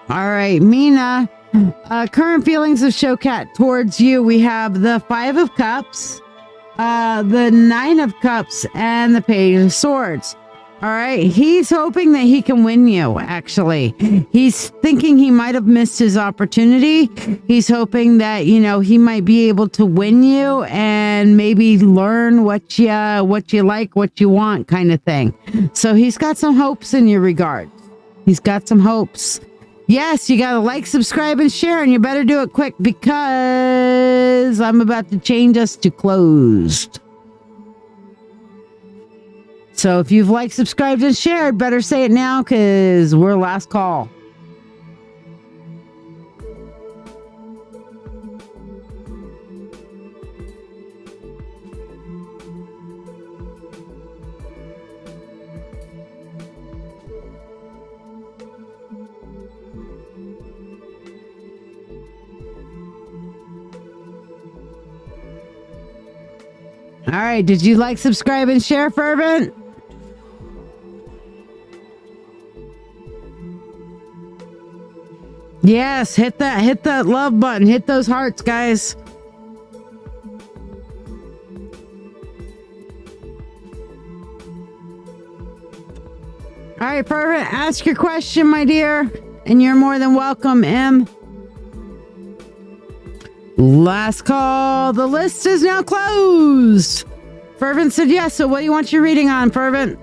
right, Mina. Current feelings of Showcat towards you. We have the 5 of Cups, the 9 of Cups, and the Page of Swords. All right, he's hoping that he can win you, actually. He's thinking he might have missed his opportunity. He's hoping that, you know, he might be able to win you and maybe learn what you like, what you want, kind of thing. So he's got some hopes in your regard. He's got some hopes. Yes, you got to like, subscribe, and share, and you better do it quick because I'm about to change us to closed. So if you've liked, subscribed, and shared, better say it now because we're last call. All right, did you like, subscribe, and share, Fervent? Yes, hit that love button. Hit those hearts, guys. All right, Fervent, ask your question, my dear. And you're more than welcome, M. Last call. The list is now closed. Fervent said yes. So what do you want your reading on, Fervent?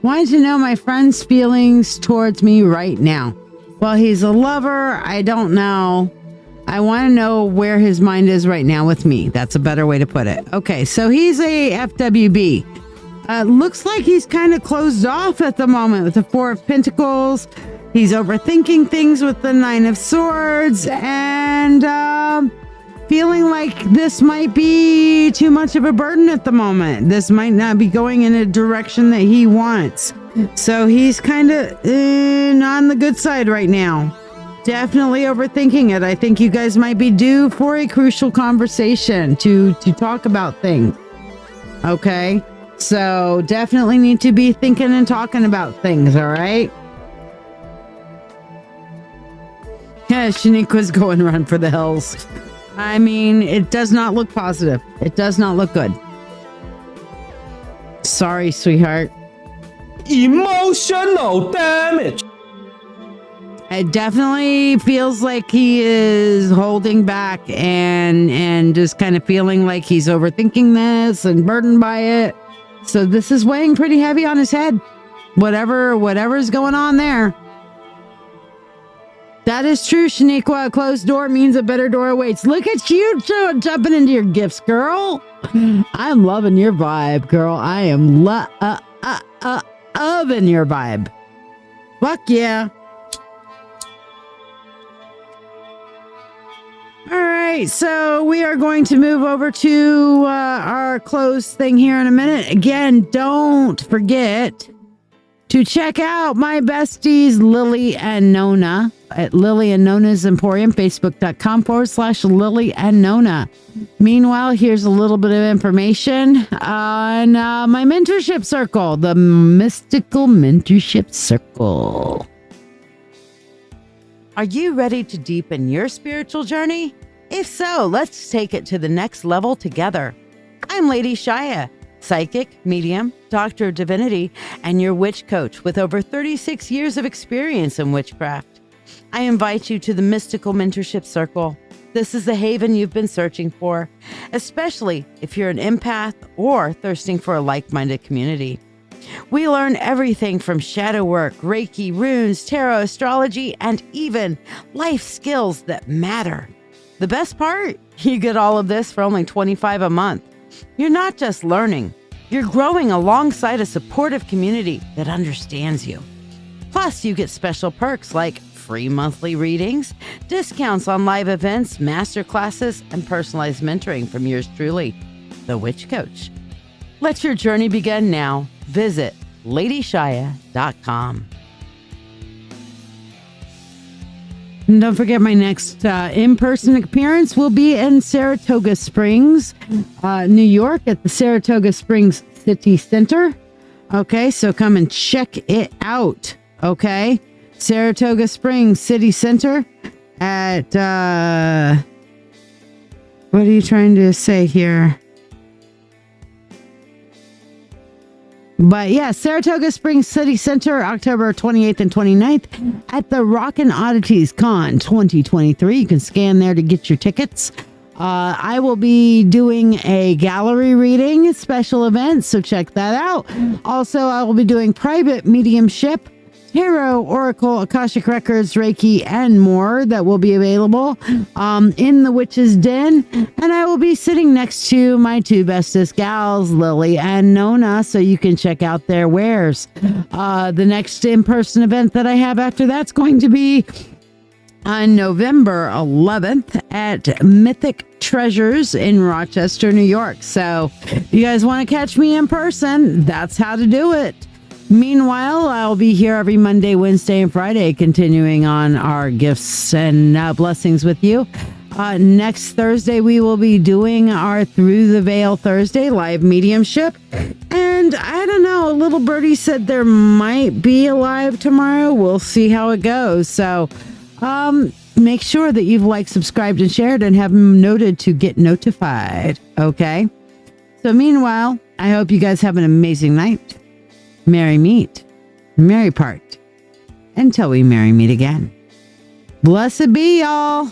Wanted to know my friend's feelings towards me right now. Well, he's a lover. I don't know. I want to know where his mind is right now with me. That's a better way to put it. Okay, so he's a FWB. Looks like he's kind of closed off at the moment with the 4 of Pentacles. He's overthinking things with the 9 of Swords and feeling like this might be too much of a burden at the moment. This might not be going in a direction that he wants. So he's kind of on the good side right now. Definitely overthinking it. I think you guys might be due for a crucial conversation to talk about things. Okay? So definitely need to be thinking and talking about things, all right? Yeah, Shaniqua's going run for the hills. I mean, it does not look positive. It does not look good. Sorry, sweetheart. Emotional damage. It definitely feels like he is holding back and just kind of feeling like he's overthinking this and burdened by it. So this is weighing pretty heavy on his head. Whatever's going on there. That is true, Shaniqua. A closed door means a better door awaits. Look at you jumping into your gifts, girl. I'm loving your vibe, girl. I am loving your vibe. Fuck yeah. All right, so we are going to move over to our close thing here in a minute. Again, don't forget to check out my besties, Lily and Nona, at Lily and Nona's Emporium, facebook.com/Lily and Nona. Meanwhile, here's a little bit of information on my mentorship circle, the Mystical Mentorship Circle. Are you ready to deepen your spiritual journey? If so, let's take it to the next level together. I'm LadyShiya, psychic, medium, doctor of divinity, and your witch coach with over 36 years of experience in witchcraft. I invite you to the Mystical Mentorship Circle. This is the haven you've been searching for, especially if you're an empath or thirsting for a like-minded community. We learn everything from shadow work, Reiki, runes, tarot, astrology, and even life skills that matter. The best part? You get all of this for only $25 a month. You're not just learning, you're growing alongside a supportive community that understands you. Plus, you get special perks like free monthly readings, discounts on live events, master classes, and personalized mentoring from yours truly, the Witch Coach. Let your journey begin now. Visit LadyShiya.com. And don't forget, my next in-person appearance will be in Saratoga Springs, New York, at the Saratoga Springs City Center. Okay, so come and check it out. Okay, Saratoga Springs City Center at, what are you trying to say here? But yeah, Saratoga Springs City Center, October 28th and 29th at the Rockin' Oddities Con 2023. You can scan there to get your tickets. I will be doing a gallery reading special event, so check that out. Also, I will be doing private mediumship, tarot, oracle, Akashic Records, Reiki, and more that will be available in the Witch's Den. And I will be sitting next to my two bestest gals, Lily and Nona, so you can check out their wares. The next in-person event that I have after that's going to be on November 11th at Mythic Treasures in Rochester, New York. So if you guys want to catch me in person, that's how to do it. Meanwhile, I'll be here every Monday, Wednesday, and Friday, continuing on our gifts and blessings with you. Next Thursday, we will be doing our Through the Veil Thursday live mediumship. And I don't know, a little birdie said there might be a live tomorrow. We'll see how it goes. So make sure that you've liked, subscribed, and shared, and have them noted to get notified. Okay? So meanwhile, I hope you guys have an amazing night. Merry meet, merry part, until we merry meet again. Blessed be y'all.